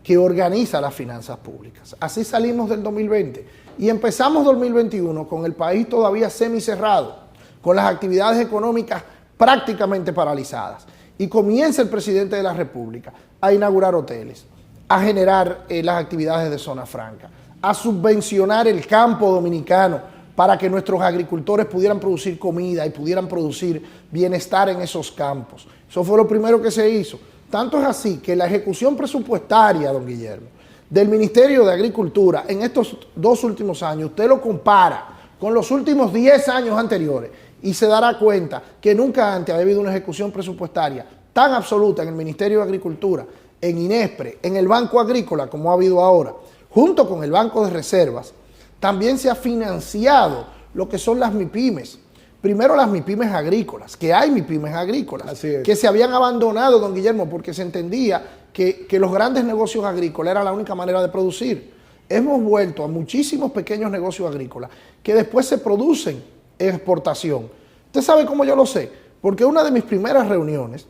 que organiza las finanzas públicas. Así salimos del 2020 y empezamos 2021 con el país todavía semicerrado, con las actividades económicas prácticamente paralizadas. Y comienza el presidente de la República a inaugurar hoteles, a generar las actividades de zona franca, a subvencionar el campo dominicano para que nuestros agricultores pudieran producir comida y pudieran producir bienestar en esos campos. Eso fue lo primero que se hizo. Tanto es así que la ejecución presupuestaria, don Guillermo, del Ministerio de Agricultura en estos 2 últimos años, usted lo compara con los últimos 10 años anteriores y se dará cuenta que nunca antes había habido una ejecución presupuestaria tan absoluta en el Ministerio de Agricultura, en INESPRE, en el Banco Agrícola, como ha habido ahora, junto con el Banco de Reservas. También se ha financiado lo que son las MIPYMES. Primero las MIPYMES agrícolas, que hay MIPYMES agrícolas, que se habían abandonado, don Guillermo, porque se entendía que los grandes negocios agrícolas era la única manera de producir. Hemos vuelto a muchísimos pequeños negocios agrícolas que después se producen en exportación. ¿Usted sabe cómo yo lo sé? Porque una de mis primeras reuniones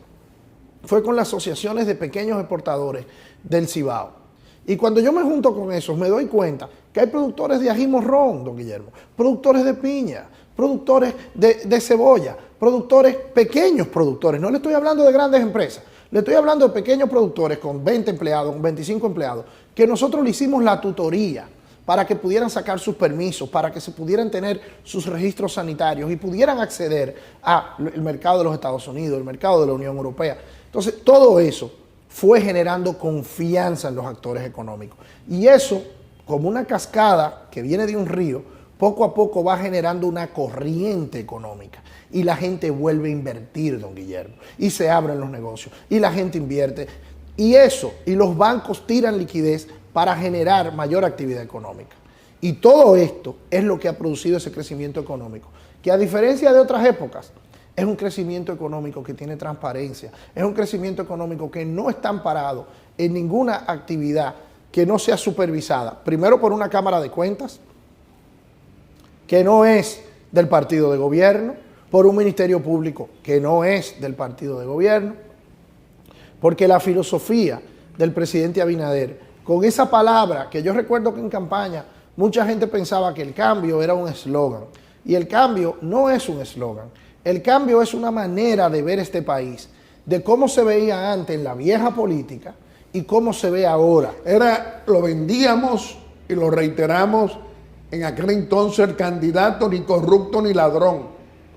fue con las asociaciones de pequeños exportadores del Cibao. Y cuando yo me junto con esos, me doy cuenta que hay productores de ají morrón, don Guillermo, productores de piña, productores de cebolla, pequeños productores. No le estoy hablando de grandes empresas, le estoy hablando de pequeños productores con 20 empleados, con 25 empleados, que nosotros le hicimos la tutoría para que pudieran sacar sus permisos, para que se pudieran tener sus registros sanitarios y pudieran acceder al mercado de los Estados Unidos, el mercado de la Unión Europea. Entonces, todo eso fue generando confianza en los actores económicos. Y eso, como una cascada que viene de un río, poco a poco va generando una corriente económica. Y la gente vuelve a invertir, don Guillermo. Y se abren los negocios. Y la gente invierte. Y eso, y los bancos tiran liquidez para generar mayor actividad económica. Y todo esto es lo que ha producido ese crecimiento económico, que a diferencia de otras épocas, es un crecimiento económico que tiene transparencia, es un crecimiento económico que no está amparado en ninguna actividad que no sea supervisada, primero por una Cámara de Cuentas, que no es del partido de gobierno, por un Ministerio Público que no es del partido de gobierno, porque la filosofía del presidente Abinader, con esa palabra que yo recuerdo que en campaña mucha gente pensaba que el cambio era un eslogan, y el cambio no es un eslogan. El cambio es una manera de ver este país, de cómo se veía antes en la vieja política y cómo se ve ahora. Lo vendíamos y lo reiteramos en aquel entonces: el candidato ni corrupto ni ladrón.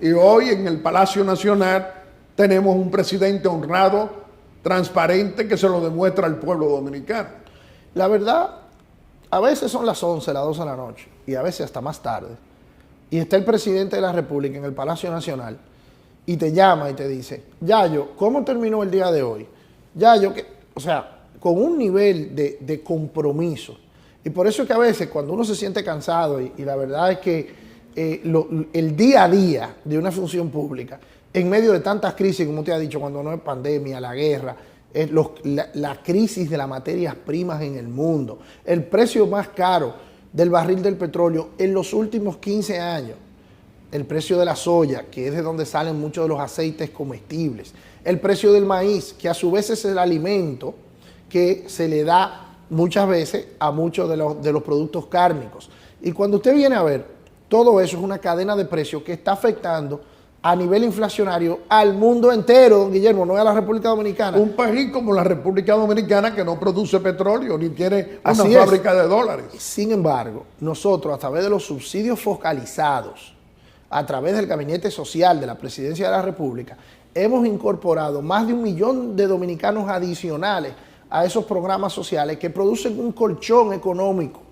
Y hoy en el Palacio Nacional tenemos un presidente honrado, transparente, que se lo demuestra al pueblo dominicano. La verdad, a veces son las 11, las 12 de la noche y a veces hasta más tarde. Y está el presidente de la República en el Palacio Nacional y te llama y te dice: Yayo, ¿cómo terminó el día de hoy? Yayo, o sea, con un nivel de compromiso. Y por eso es que a veces cuando uno se siente cansado, y la verdad es que el día a día de una función pública, en medio de tantas crisis, como usted ha dicho, cuando no es pandemia, la guerra, la crisis de las materias primas en el mundo, el precio más caro del barril del petróleo en los últimos 15 años, el precio de la soya, que es de donde salen muchos de los aceites comestibles, el precio del maíz, que a su vez es el alimento que se le da muchas veces a muchos de los productos cárnicos. Y cuando usted viene a ver, todo eso es una cadena de precios que está afectando a nivel inflacionario al mundo entero, don Guillermo, no es a la República Dominicana. Un país como la República Dominicana que no produce petróleo ni tiene una Así fábrica de dólares. Sin embargo, nosotros a través de los subsidios focalizados, a través del Gabinete Social de la Presidencia de la República, hemos incorporado más de 1 millón de dominicanos adicionales a esos programas sociales que producen un colchón económico,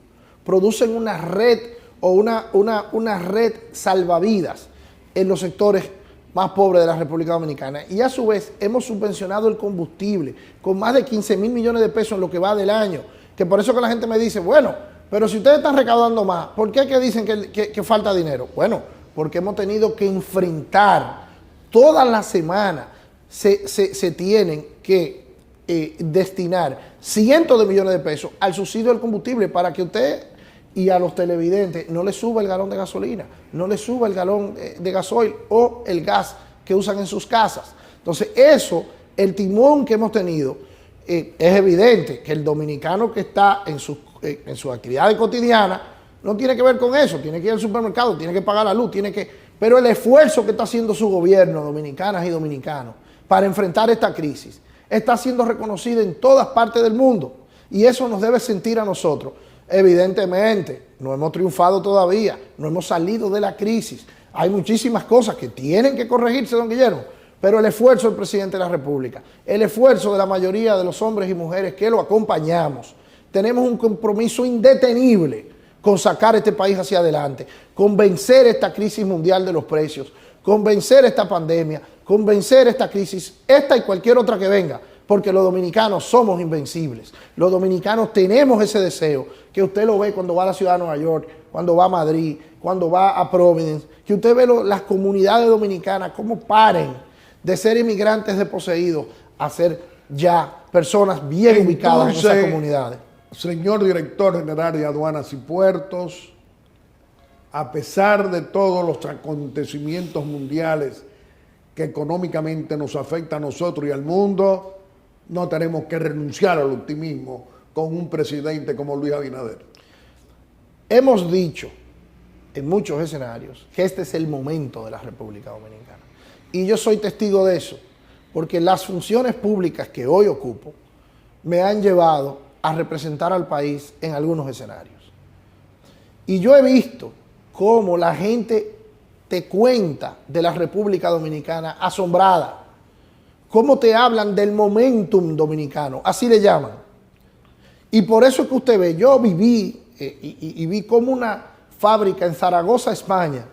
producen una red o una red salvavidas en los sectores más pobres de la República Dominicana. Y a su vez hemos subvencionado el combustible con más de 15 mil millones de pesos en lo que va del año. Que por eso que la gente me dice, bueno, pero si ustedes están recaudando más, ¿por qué es que dicen que falta dinero? Bueno, porque hemos tenido que enfrentar todas las semanas, se tienen que destinar cientos de millones de pesos al subsidio del combustible para que usted y a los televidentes no les suba el galón de gasolina, no les suba el galón de gasoil o el gas que usan en sus casas. Entonces eso, el timón que hemos tenido, es evidente que el dominicano que está en sus actividades cotidianas no tiene que ver con eso, tiene que ir al supermercado, tiene que pagar la luz, pero el esfuerzo que está haciendo su gobierno, dominicanas y dominicanos, para enfrentar esta crisis, está siendo reconocido en todas partes del mundo y eso nos debe sentir a nosotros. Evidentemente, no hemos triunfado todavía, no hemos salido de la crisis. Hay muchísimas cosas que tienen que corregirse, don Guillermo, pero el esfuerzo del presidente de la República, el esfuerzo de la mayoría de los hombres y mujeres que lo acompañamos, tenemos un compromiso indetenible con sacar este país hacia adelante, con vencer esta crisis mundial de los precios, con vencer esta pandemia, con vencer esta crisis, esta y cualquier otra que venga, porque los dominicanos somos invencibles. Los dominicanos tenemos ese deseo, que usted lo ve cuando va a la ciudad de Nueva York, cuando va a Madrid, cuando va a Providence, que usted ve las comunidades dominicanas, cómo paren de ser inmigrantes desposeídos a ser ya personas bien ubicadas en esas comunidades. Señor Director General de Aduanas y Puertos, a pesar de todos los acontecimientos mundiales que económicamente nos afecta a nosotros y al mundo, no tenemos que renunciar al optimismo con un presidente como Luis Abinader. Hemos dicho en muchos escenarios que este es el momento de la República Dominicana. Y yo soy testigo de eso, porque las funciones públicas que hoy ocupo me han llevado a representar al país en algunos escenarios. Y yo he visto cómo la gente te cuenta de la República Dominicana asombrada, cómo te hablan del momentum dominicano, así le llaman. Y por eso es que usted ve, yo viví y vi cómo una fábrica en Zaragoza, España,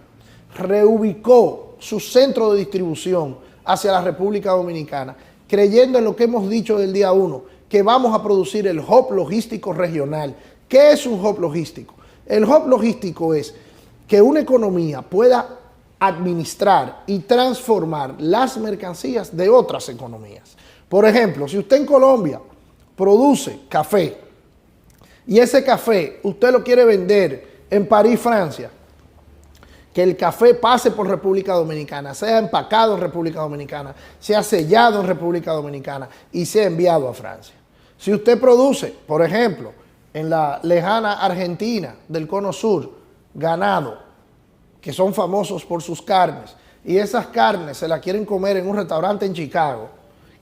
reubicó su centro de distribución hacia la República Dominicana, creyendo en lo que hemos dicho del día 1, que vamos a producir el hub logístico regional. ¿Qué es un hub logístico? El hub logístico es que una economía pueda administrar y transformar las mercancías de otras economías. Por ejemplo, si usted en Colombia produce café y ese café usted lo quiere vender en París, Francia, que el café pase por República Dominicana, sea empacado en República Dominicana, sea sellado en República Dominicana y sea enviado a Francia. Si usted produce, por ejemplo, en la lejana Argentina del Cono Sur, ganado, que son famosos por sus carnes, y esas carnes se las quieren comer en un restaurante en Chicago,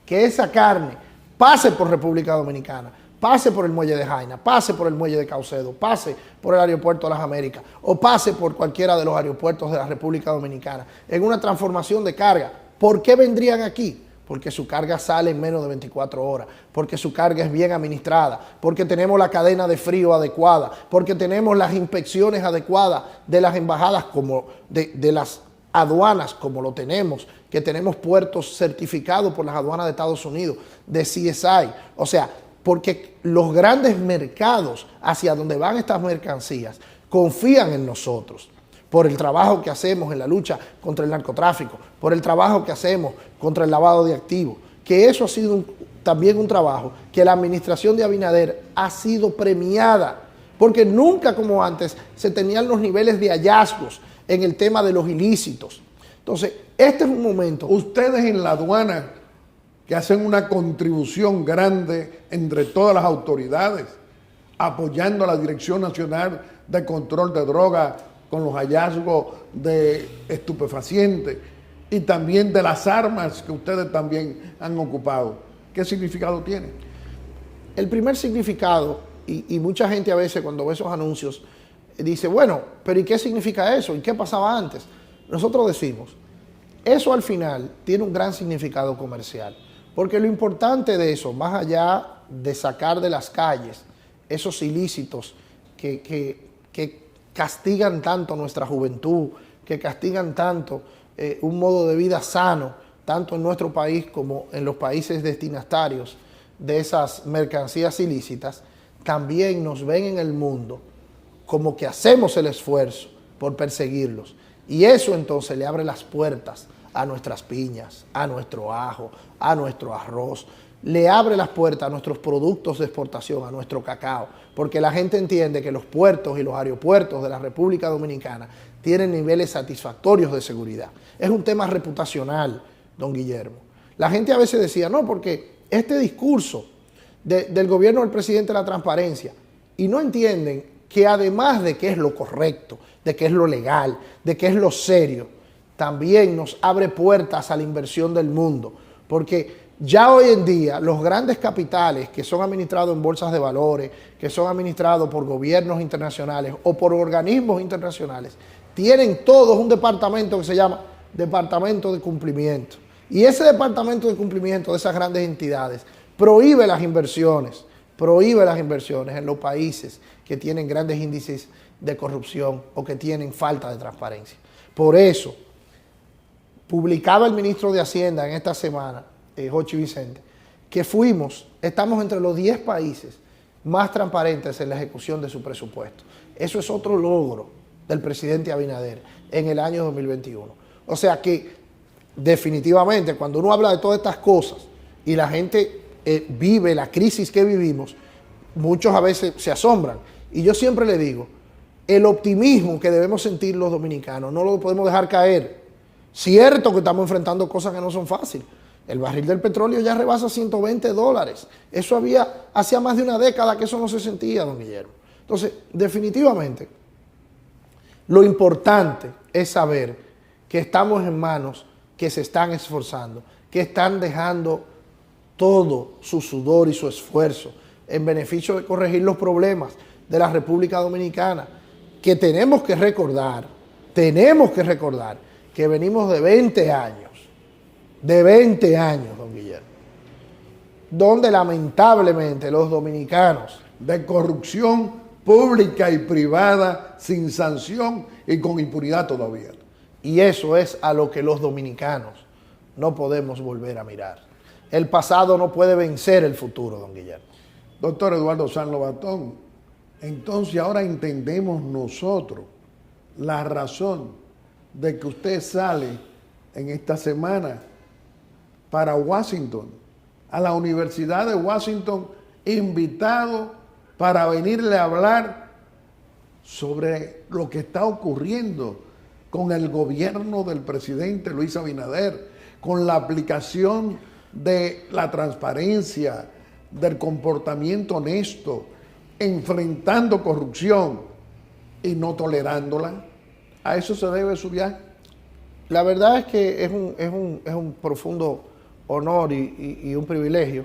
que esa carne pase por República Dominicana, pase por el muelle de Jaina, pase por el muelle de Caucedo, pase por el aeropuerto de las Américas o pase por cualquiera de los aeropuertos de la República Dominicana en una transformación de carga. ¿Por qué vendrían aquí? Porque su carga sale en menos de 24 horas, porque su carga es bien administrada, porque tenemos la cadena de frío adecuada, porque tenemos las inspecciones adecuadas de las embajadas, como de las aduanas, como lo tenemos, que tenemos puertos certificados por las aduanas de Estados Unidos, de CSI. O sea, porque los grandes mercados hacia donde van estas mercancías confían en nosotros, por el trabajo que hacemos en la lucha contra el narcotráfico, por el trabajo que hacemos contra el lavado de activos, que eso ha sido también un trabajo que la administración de Abinader ha sido premiada, porque nunca como antes se tenían los niveles de hallazgos en el tema de los ilícitos. Entonces, este es un momento. Ustedes en la aduana, que hacen una contribución grande entre todas las autoridades, apoyando a la Dirección Nacional de Control de Drogas con los hallazgos de estupefacientes, y también de las armas que ustedes también han ocupado. ¿Qué significado tiene? El primer significado, y mucha gente a veces cuando ve esos anuncios dice, bueno, pero ¿y qué significa eso? ¿Y qué pasaba antes? Nosotros decimos, eso al final tiene un gran significado comercial, porque lo importante de eso, más allá de sacar de las calles esos ilícitos que castigan tanto nuestra juventud, que castigan tanto un modo de vida sano, tanto en nuestro país como en los países destinatarios de esas mercancías ilícitas, también nos ven en el mundo como que hacemos el esfuerzo por perseguirlos. Y eso entonces le abre las puertas a nuestras piñas, a nuestro ajo, a nuestro arroz, le abre las puertas a nuestros productos de exportación, a nuestro cacao, porque la gente entiende que los puertos y los aeropuertos de la República Dominicana tienen niveles satisfactorios de seguridad. Es un tema reputacional, don Guillermo. La gente a veces decía, no, porque este discurso del gobierno del presidente de la transparencia, y no entienden que además de que es lo correcto, de que es lo legal, de que es lo serio, también nos abre puertas a la inversión del mundo, porque ya hoy en día los grandes capitales que son administrados en bolsas de valores, que son administrados por gobiernos internacionales o por organismos internacionales, tienen todos un departamento que se llama Departamento de Cumplimiento. Y ese departamento de cumplimiento de esas grandes entidades prohíbe las inversiones en los países que tienen grandes índices de corrupción o que tienen falta de transparencia. Por eso, publicaba el ministro de Hacienda en esta semana, Jochi Vicente, que estamos entre los 10 países más transparentes en la ejecución de su presupuesto. Eso es otro logro del presidente Abinader en el año 2021. O sea que definitivamente cuando uno habla de todas estas cosas y la gente vive la crisis que vivimos, muchos a veces se asombran. Y yo siempre le digo, el optimismo que debemos sentir los dominicanos no lo podemos dejar caer. Cierto que estamos enfrentando cosas que no son fáciles. El barril del petróleo ya rebasa $120. Eso hacía más de una década que eso no se sentía, don Guillermo. Entonces, definitivamente, lo importante es saber que estamos en manos que se están esforzando, que están dejando todo su sudor y su esfuerzo en beneficio de corregir los problemas de la República Dominicana, que tenemos que recordar que venimos de 20 años, don Guillermo, donde lamentablemente los dominicanos, de corrupción pública y privada, sin sanción y con impunidad todavía. y eso es a lo que los dominicanos no podemos volver a mirar. El pasado no puede vencer el futuro, don Guillermo. Doctor Eduardo Sanz Lobatón, entonces ahora entendemos nosotros la razón de que usted sale en esta semana para Washington, a la Universidad de Washington, invitado para venirle a hablar sobre lo que está ocurriendo con el gobierno del presidente Luis Abinader, con la aplicación de la transparencia, del comportamiento honesto, enfrentando corrupción y no tolerándola. ¿A eso se debe su viaje? La verdad es que es un profundo honor y un privilegio.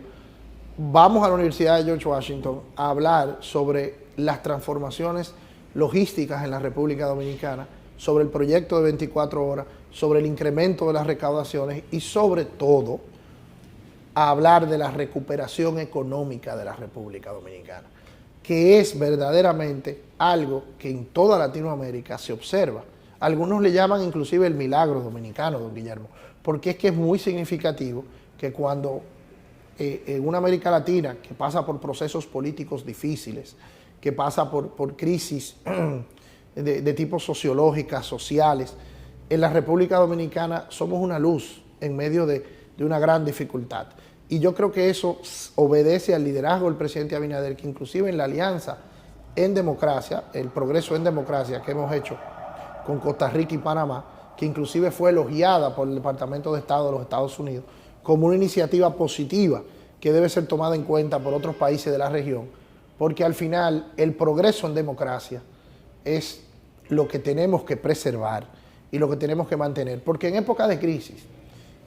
Vamos a la Universidad de George Washington a hablar sobre las transformaciones logísticas en la República Dominicana, sobre el proyecto de 24 horas, sobre el incremento de las recaudaciones y sobre todo a hablar de la recuperación económica de la República Dominicana, que es verdaderamente algo que en toda Latinoamérica se observa. Algunos le llaman inclusive el milagro dominicano, don Guillermo, porque es que es muy significativo que cuando en una América Latina que pasa por procesos políticos difíciles, que pasa por crisis de tipo sociológicas, sociales, en la República Dominicana somos una luz en medio de una gran dificultad. Y yo creo que eso obedece al liderazgo del presidente Abinader, que inclusive en la alianza en democracia, el progreso en democracia que hemos hecho con Costa Rica y Panamá, que inclusive fue elogiada por el Departamento de Estado de los Estados Unidos como una iniciativa positiva que debe ser tomada en cuenta por otros países de la región, porque al final el progreso en democracia es lo que tenemos que preservar y lo que tenemos que mantener. Porque en época de crisis,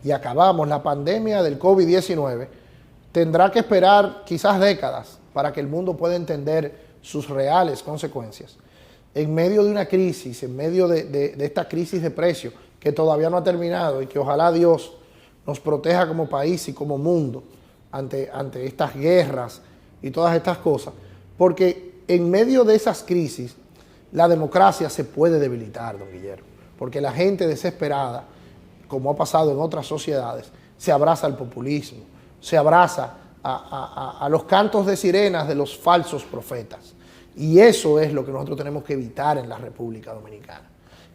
y acabamos la pandemia del COVID-19, tendrá que esperar quizás décadas para que el mundo pueda entender sus reales consecuencias. En medio de una crisis, en medio de esta crisis de precios que todavía no ha terminado y que ojalá Dios nos proteja como país y como mundo ante estas guerras y todas estas cosas, porque en medio de esas crisis la democracia se puede debilitar, don Guillermo, porque la gente desesperada, como ha pasado en otras sociedades, se abraza al populismo, se abraza a los cantos de sirenas de los falsos profetas. Y eso es lo que nosotros tenemos que evitar en la República Dominicana.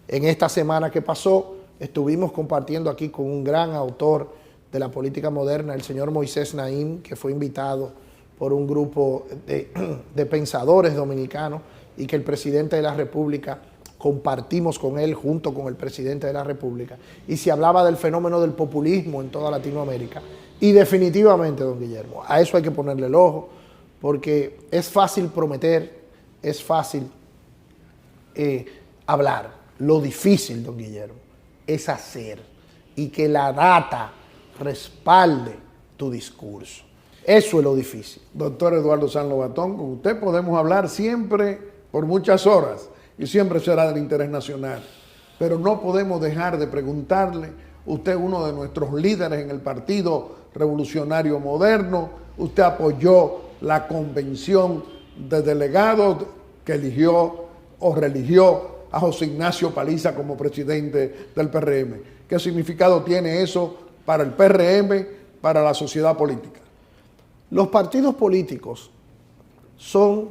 En esta semana que pasó, estuvimos compartiendo aquí con un gran autor de la política moderna, el señor Moisés Naim, que fue invitado por un grupo de pensadores dominicanos y que el presidente de la República compartimos con él junto con el presidente de la República. Y se hablaba del fenómeno del populismo en toda Latinoamérica. Y definitivamente, don Guillermo, a eso hay que ponerle el ojo, porque es fácil prometer, es fácil hablar. Lo difícil, don Guillermo, es hacer y que la data respalde tu discurso. Eso es lo difícil. Doctor Eduardo San Lobatón, con usted podemos hablar siempre por muchas horas y siempre será del interés nacional. Pero no podemos dejar de preguntarle, usted es uno de nuestros líderes en el Partido Revolucionario Moderno, usted apoyó la convención de delegados que eligió o religió a José Ignacio Paliza como presidente del PRM. ¿Qué significado tiene eso para el PRM, para la sociedad política? Los partidos políticos son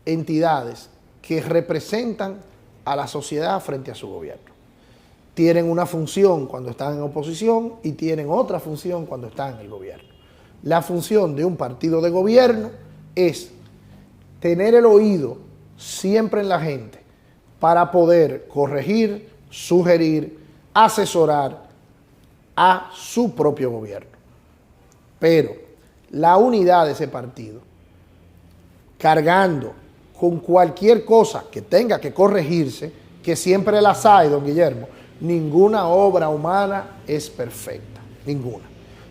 entidades que representan a la sociedad frente a su gobierno. Tienen una función cuando están en oposición y tienen otra función cuando están en el gobierno. La función de un partido de gobierno es tener el oído siempre en la gente para poder corregir, sugerir, asesorar a su propio gobierno. Pero la unidad de ese partido, cargando con cualquier cosa que tenga que corregirse, que siempre las hay, don Guillermo, ninguna obra humana es perfecta, ninguna.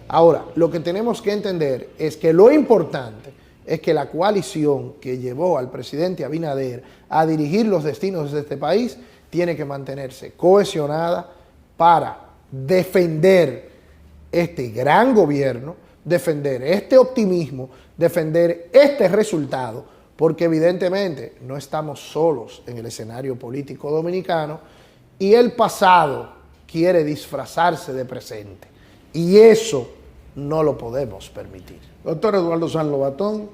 Ahora, lo que tenemos que entender es que lo importante es que la coalición que llevó al presidente Abinader a dirigir los destinos de este país tiene que mantenerse cohesionada para defender este gran gobierno, defender este optimismo, defender este resultado, porque evidentemente no estamos solos en el escenario político dominicano y el pasado quiere disfrazarse de presente. Y eso no lo podemos permitir. Doctor Eduardo San Lobatón,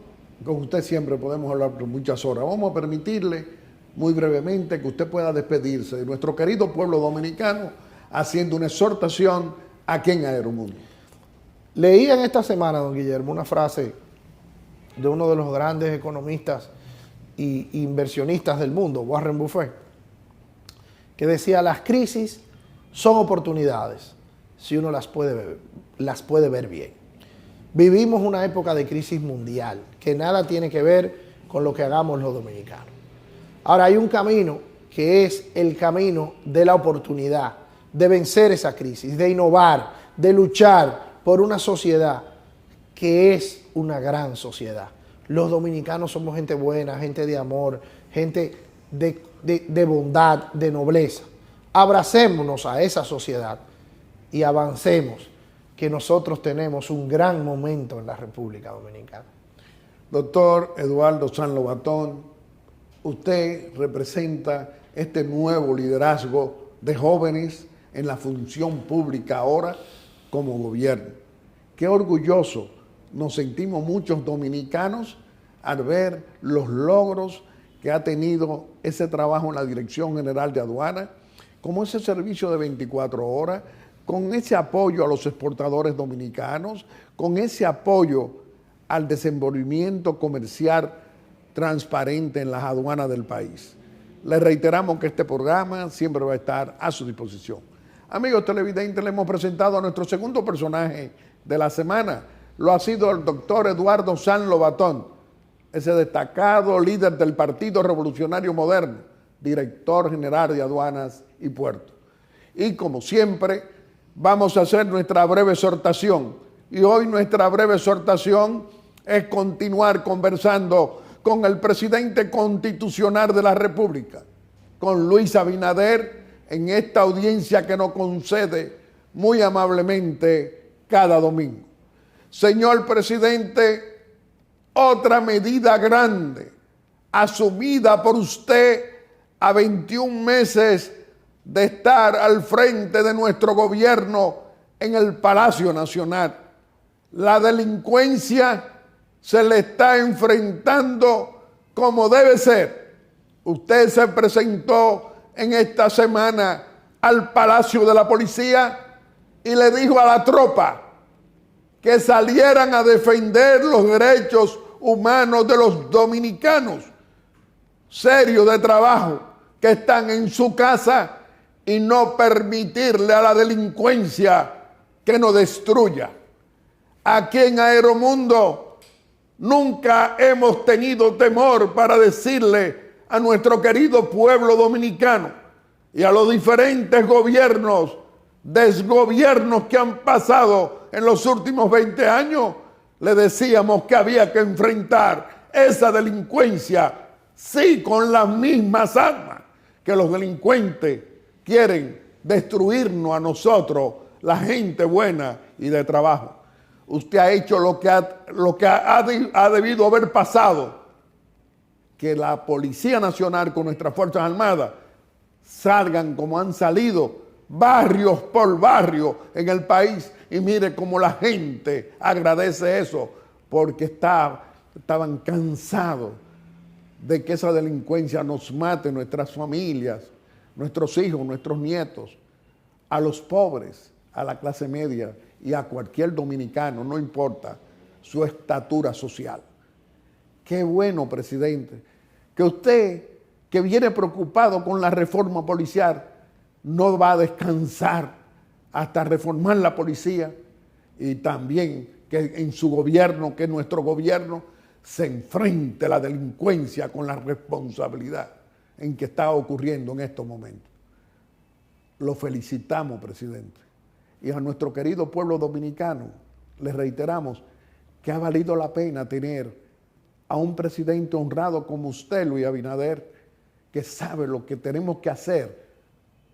con usted siempre podemos hablar por muchas horas. Vamos a permitirle muy brevemente que usted pueda despedirse de nuestro querido pueblo dominicano haciendo una exhortación aquí en Aeromundo. Leí en esta semana, don Guillermo, una frase de uno de los grandes economistas e inversionistas del mundo, Warren Buffett, que decía: las crisis son oportunidades si uno las puede ver bien. Vivimos una época de crisis mundial que nada tiene que ver con lo que hagamos los dominicanos. Ahora hay un camino que es el camino de la oportunidad, de vencer esa crisis, de innovar, de luchar por una sociedad que es una gran sociedad. Los dominicanos somos gente buena, gente de amor, gente de bondad, de nobleza. Abracémonos a esa sociedad y avancemos, que nosotros tenemos un gran momento en la República Dominicana. Doctor Eduardo San Lobatón, usted representa este nuevo liderazgo de jóvenes en la función pública ahora como gobierno. Qué orgulloso nos sentimos muchos dominicanos al ver los logros que ha tenido ese trabajo en la Dirección General de Aduanas, como ese servicio de 24 horas, con ese apoyo a los exportadores dominicanos, con ese apoyo al desenvolvimiento comercial transparente en las aduanas del país. Les reiteramos que este programa siempre va a estar a su disposición. Amigos televidentes, le hemos presentado a nuestro segundo personaje de la semana. Lo ha sido el doctor Eduardo San Lobatón, ese destacado líder del Partido Revolucionario Moderno, director general de Aduanas y Puertos. Y como siempre, vamos a hacer nuestra breve exhortación. Y hoy nuestra breve exhortación es continuar conversando con el presidente constitucional de la República, con Luis Abinader, en esta audiencia que nos concede muy amablemente cada domingo. Señor presidente, otra medida grande asumida por usted a 21 meses de estar al frente de nuestro gobierno en el Palacio Nacional. La delincuencia se le está enfrentando como debe ser. Usted se presentó en esta semana al Palacio de la Policía y le dijo a la tropa que salieran a defender los derechos humanos de los dominicanos serios de trabajo que están en su casa y no permitirle a la delincuencia que nos destruya. Aquí en Aeromundo nunca hemos tenido temor para decirle a nuestro querido pueblo dominicano y a los diferentes gobiernos, desgobiernos que han pasado en los últimos 20 años, le decíamos que había que enfrentar esa delincuencia, sí, con las mismas armas que los delincuentes quieren destruirnos a nosotros, la gente buena y de trabajo. Usted ha hecho lo que ha debido haber pasado, que la Policía Nacional con nuestras Fuerzas Armadas salgan como han salido, barrios por barrio en el país, y mire cómo la gente agradece eso, porque estaban cansados de que esa delincuencia nos mate nuestras familias, nuestros hijos, nuestros nietos, a los pobres, a la clase media y a cualquier dominicano, no importa su estatura social. Qué bueno, presidente, que usted, que viene preocupado con la reforma policial, no va a descansar hasta reformar la policía, y también que en su gobierno, que nuestro gobierno, se enfrente a la delincuencia con la responsabilidad en que está ocurriendo en estos momentos. Lo felicitamos, presidente. Y a nuestro querido pueblo dominicano le reiteramos que ha valido la pena tener a un presidente honrado como usted, Luis Abinader, que sabe lo que tenemos que hacer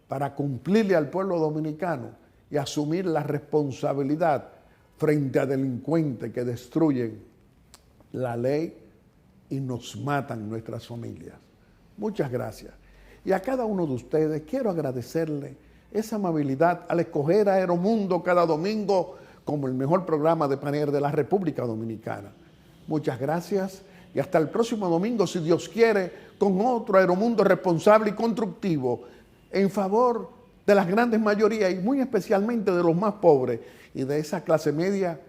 para cumplirle al pueblo dominicano y asumir la responsabilidad frente a delincuentes que destruyen la ley y nos matan nuestras familias. Muchas gracias. Y a cada uno de ustedes quiero agradecerle esa amabilidad al escoger a Aeromundo cada domingo como el mejor programa de panel de la República Dominicana. Muchas gracias y hasta el próximo domingo, si Dios quiere, con otro Aeromundo responsable y constructivo en favor de las grandes mayorías y muy especialmente de los más pobres y de esa clase media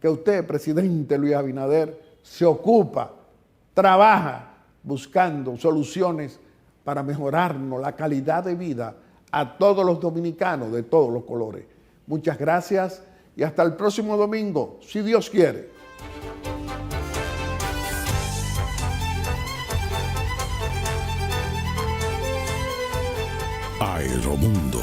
que usted, presidente Luis Abinader, se ocupa, trabaja buscando soluciones para mejorarnos la calidad de vida a todos los dominicanos de todos los colores. Muchas gracias y hasta el próximo domingo, si Dios quiere. Aeromundo.